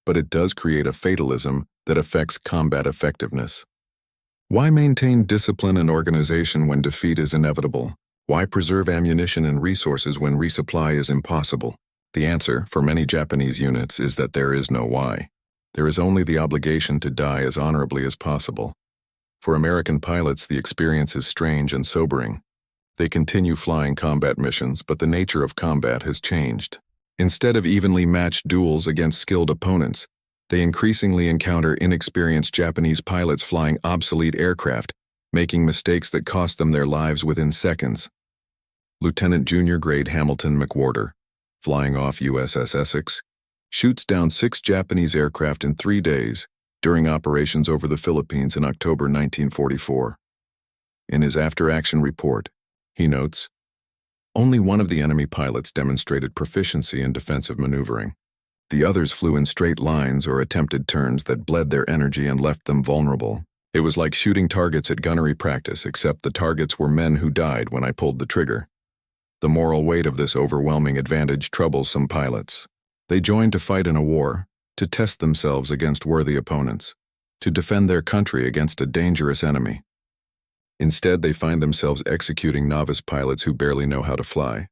A: but it does create a fatalism that affects combat effectiveness. Why maintain discipline and organization when defeat is inevitable? Why preserve ammunition and resources when resupply is impossible? The answer, for many Japanese units, is that there is no why. There is only the obligation to die as honorably as possible. For American pilots, the experience is strange and sobering. They continue flying combat missions, but the nature of combat has changed. Instead of evenly matched duels against skilled opponents, they increasingly encounter inexperienced Japanese pilots flying obsolete aircraft, making mistakes that cost them their lives within seconds. Lieutenant Junior Grade Hamilton McWhorter, flying off USS Essex, shoots down 6 Japanese aircraft in 3 days during operations over the Philippines in October 1944. In his after-action report, he notes, "Only one of the enemy pilots demonstrated proficiency in defensive maneuvering. The others flew in straight lines or attempted turns that bled their energy and left them vulnerable. It was like shooting targets at gunnery practice, except the targets were men who died when I pulled the trigger." The moral weight of this overwhelming advantage troubles some pilots. They join to fight in a war, to test themselves against worthy opponents, to defend their country against a dangerous enemy. Instead, they find themselves executing novice pilots who barely know how to fly.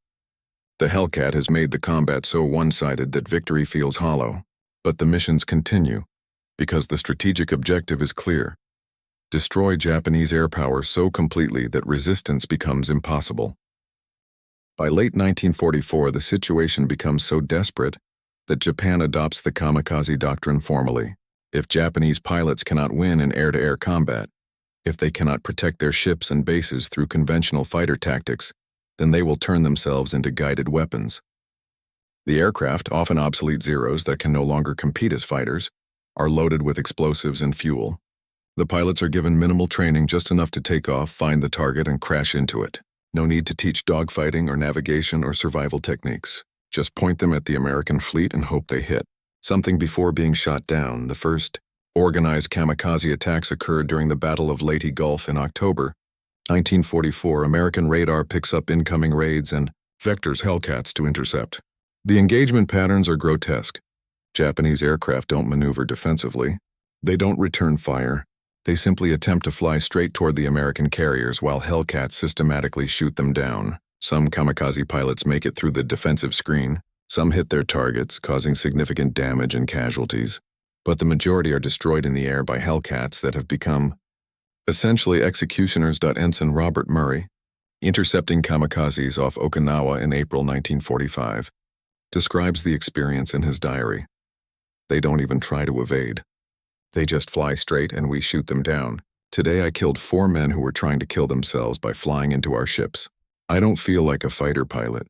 A: The Hellcat has made the combat so one-sided that victory feels hollow, but the missions continue, because the strategic objective is clear: destroy Japanese air power so completely that resistance becomes impossible. By late 1944, the situation becomes so desperate that Japan adopts the kamikaze doctrine formally. If Japanese pilots cannot win in air-to-air combat, if they cannot protect their ships and bases through conventional fighter tactics, then they will turn themselves into guided weapons. The aircraft, often obsolete Zeros that can no longer compete as fighters, are loaded with explosives and fuel. The pilots are given minimal training, just enough to take off, find the target, and crash into it. No need to teach dogfighting or navigation or survival techniques. Just point them at the American fleet and hope they hit. Something before being shot down. The first organized kamikaze attacks occurred during the Battle of Leyte Gulf in October 1944. American radar picks up incoming raids and vectors Hellcats to intercept. The engagement patterns are grotesque. Japanese aircraft don't maneuver defensively. They don't return fire. They simply attempt to fly straight toward the American carriers while Hellcats systematically shoot them down. Some kamikaze pilots make it through the defensive screen. Some hit their targets, causing significant damage and casualties. But the majority are destroyed in the air by Hellcats that have become essentially executioners. Ensign Robert Murray, intercepting kamikazes off Okinawa in April 1945, describes the experience in his diary. "They don't even try to evade. They just fly straight and we shoot them down. Today I killed 4 men who were trying to kill themselves by flying into our ships. I don't feel like a fighter pilot.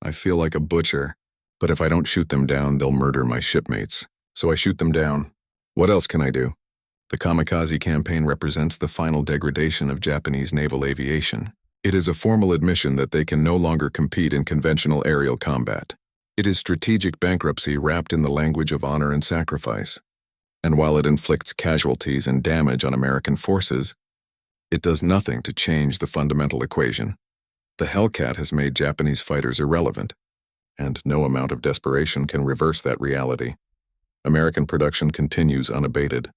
A: I feel like a butcher. But if I don't shoot them down, they'll murder my shipmates. So I shoot them down. What else can I do?" The kamikaze campaign represents the final degradation of Japanese naval aviation. It is a formal admission that they can no longer compete in conventional aerial combat. It is strategic bankruptcy wrapped in the language of honor and sacrifice. And while it inflicts casualties and damage on American forces, it does nothing to change the fundamental equation. The Hellcat has made Japanese fighters irrelevant, and no amount of desperation can reverse that reality. American production continues unabated.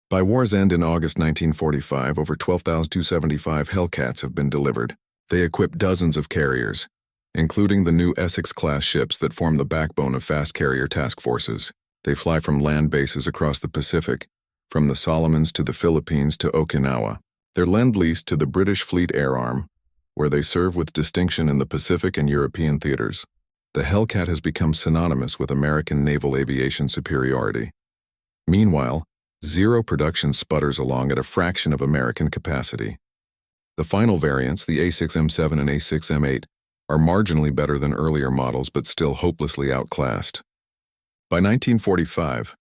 A: By war's end in August 1945, over 12,275 Hellcats have been delivered. They equip dozens of carriers, including the new Essex-class ships that form the backbone of fast carrier task forces. They fly from land bases across the Pacific, from the Solomons to the Philippines to Okinawa. They're lend-leased to the British Fleet Air Arm, where they serve with distinction in the Pacific and European theaters. The Hellcat has become synonymous with American naval aviation superiority. Meanwhile, Zero production sputters along at a fraction of American capacity. The final variants, the A6M7 and A6M8, are marginally better than earlier models but still hopelessly outclassed. By 1945,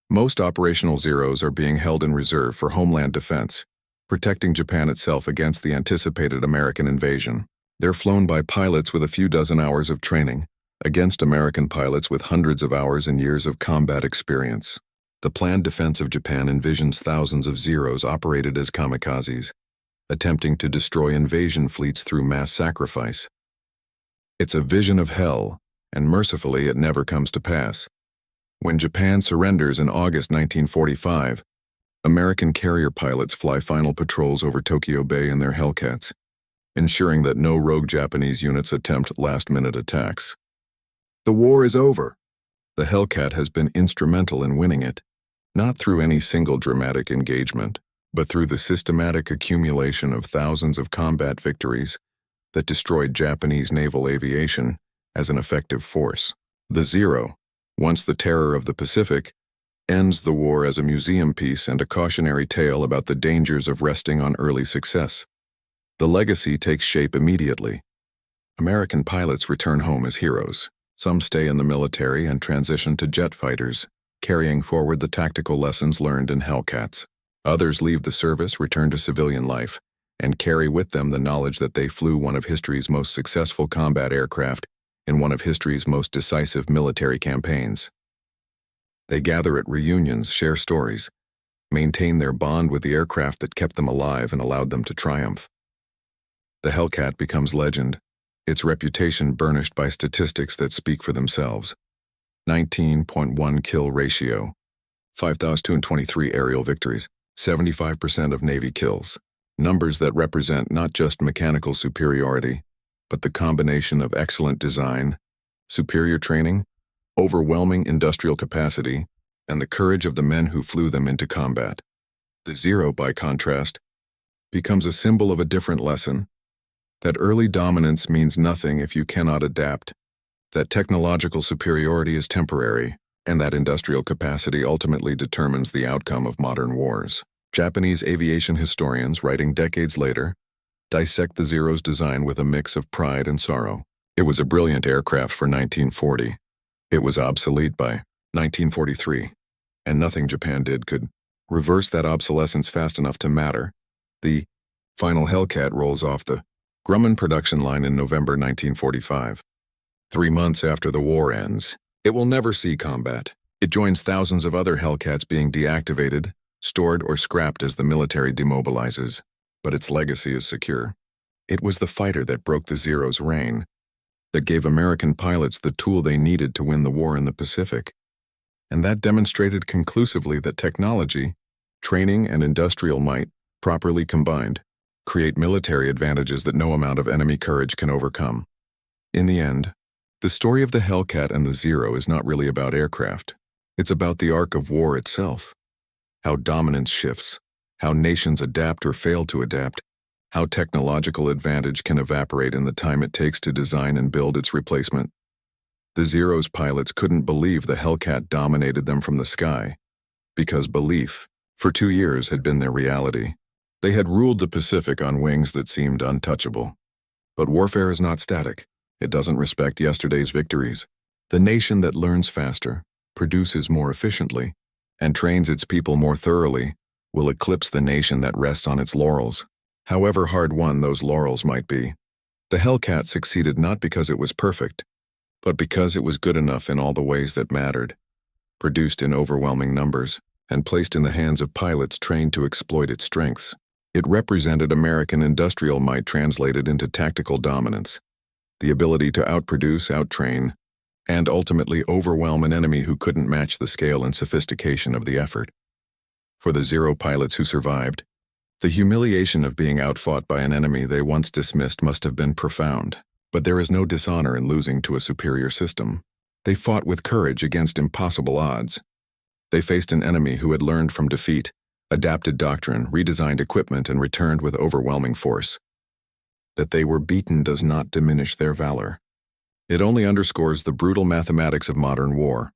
A: most operational Zeros are being held in reserve for homeland defense, protecting Japan itself against the anticipated American invasion. They're flown by pilots with a few dozen hours of training, against American pilots with hundreds of hours and years of combat experience. The planned defense of Japan envisions thousands of Zeros operated as kamikazes, attempting to destroy invasion fleets through mass sacrifice. It's a vision of hell, and mercifully it never comes to pass. When Japan surrenders in August 1945, American carrier pilots fly final patrols over Tokyo Bay in their Hellcats, ensuring that no rogue Japanese units attempt last-minute attacks. The war is over. The Hellcat has been instrumental in winning it, not through any single dramatic engagement, but through the systematic accumulation of thousands of combat victories that destroyed Japanese naval aviation as an effective force. The Zero, once the terror of the Pacific, ends the war as a museum piece and a cautionary tale about the dangers of resting on early success. The legacy takes shape immediately. American pilots return home as heroes. Some stay in the military and transition to jet fighters, carrying forward the tactical lessons learned in Hellcats. Others leave the service, return to civilian life, and carry with them the knowledge that they flew one of history's most successful combat aircraft in one of history's most decisive military campaigns. They gather at reunions, share stories, maintain their bond with the aircraft that kept them alive and allowed them to triumph. The Hellcat becomes legend, its reputation burnished by statistics that speak for themselves. 19.1 kill ratio, 5,223 aerial victories, 75% of Navy kills. Numbers that represent not just mechanical superiority, but the combination of excellent design, superior training, overwhelming industrial capacity, and the courage of the men who flew them into combat. The Zero, by contrast, becomes a symbol of a different lesson: that early dominance means nothing if you cannot adapt, that technological superiority is temporary, and that industrial capacity ultimately determines the outcome of modern wars. Japanese aviation historians, writing decades later, dissect the Zero's design with a mix of pride and sorrow. It was a brilliant aircraft for 1940. It was obsolete by 1943, and nothing Japan did could reverse that obsolescence fast enough to matter. The final Hellcat rolls off the Grumman production line in November 1945. 3 months after the war ends, it will never see combat. It joins thousands of other Hellcats being deactivated, stored, or scrapped as the military demobilizes, but its legacy is secure. It was the fighter that broke the Zero's reign, that gave American pilots the tool they needed to win the war in the Pacific, and that demonstrated conclusively that technology, training, and industrial might, properly combined, create military advantages that no amount of enemy courage can overcome. In the end, the story of the Hellcat and the Zero is not really about aircraft. It's about the arc of war itself. How dominance shifts, how nations adapt or fail to adapt, how technological advantage can evaporate in the time it takes to design and build its replacement. The Zero's pilots couldn't believe the Hellcat dominated them from the sky, because belief, for 2 years, had been their reality. They had ruled the Pacific on wings that seemed untouchable. But warfare is not static. It doesn't respect yesterday's victories. The nation that learns faster, produces more efficiently, and trains its people more thoroughly will eclipse the nation that rests on its laurels, however hard-won those laurels might be. The Hellcat succeeded not because it was perfect, but because it was good enough in all the ways that mattered, produced in overwhelming numbers, and placed in the hands of pilots trained to exploit its strengths. It represented American industrial might translated into tactical dominance, the ability to outproduce, outtrain, and ultimately overwhelm an enemy who couldn't match the scale and sophistication of the effort. For the Zero pilots who survived, the humiliation of being outfought by an enemy they once dismissed must have been profound. But there is no dishonor in losing to a superior system. They fought with courage against impossible odds. They faced an enemy who had learned from defeat, adapted doctrine, redesigned equipment, and returned with overwhelming force. That they were beaten does not diminish their valor. It only underscores the brutal mathematics of modern war.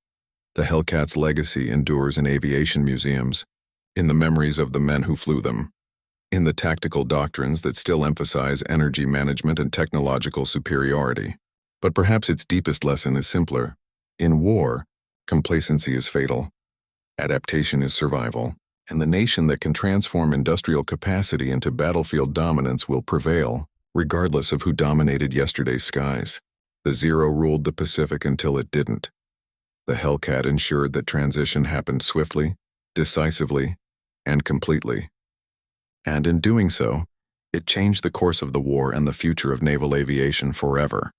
A: The Hellcat's legacy endures in aviation museums, in the memories of the men who flew them, in the tactical doctrines that still emphasize energy management and technological superiority. But perhaps its deepest lesson is simpler. In war, complacency is fatal. Adaptation is survival, and the nation that can transform industrial capacity into battlefield dominance will prevail, regardless of who dominated yesterday's skies. The Zero ruled the Pacific until it didn't. The Hellcat ensured that transition happened swiftly, decisively, and completely. And in doing so, it changed the course of the war and the future of naval aviation forever.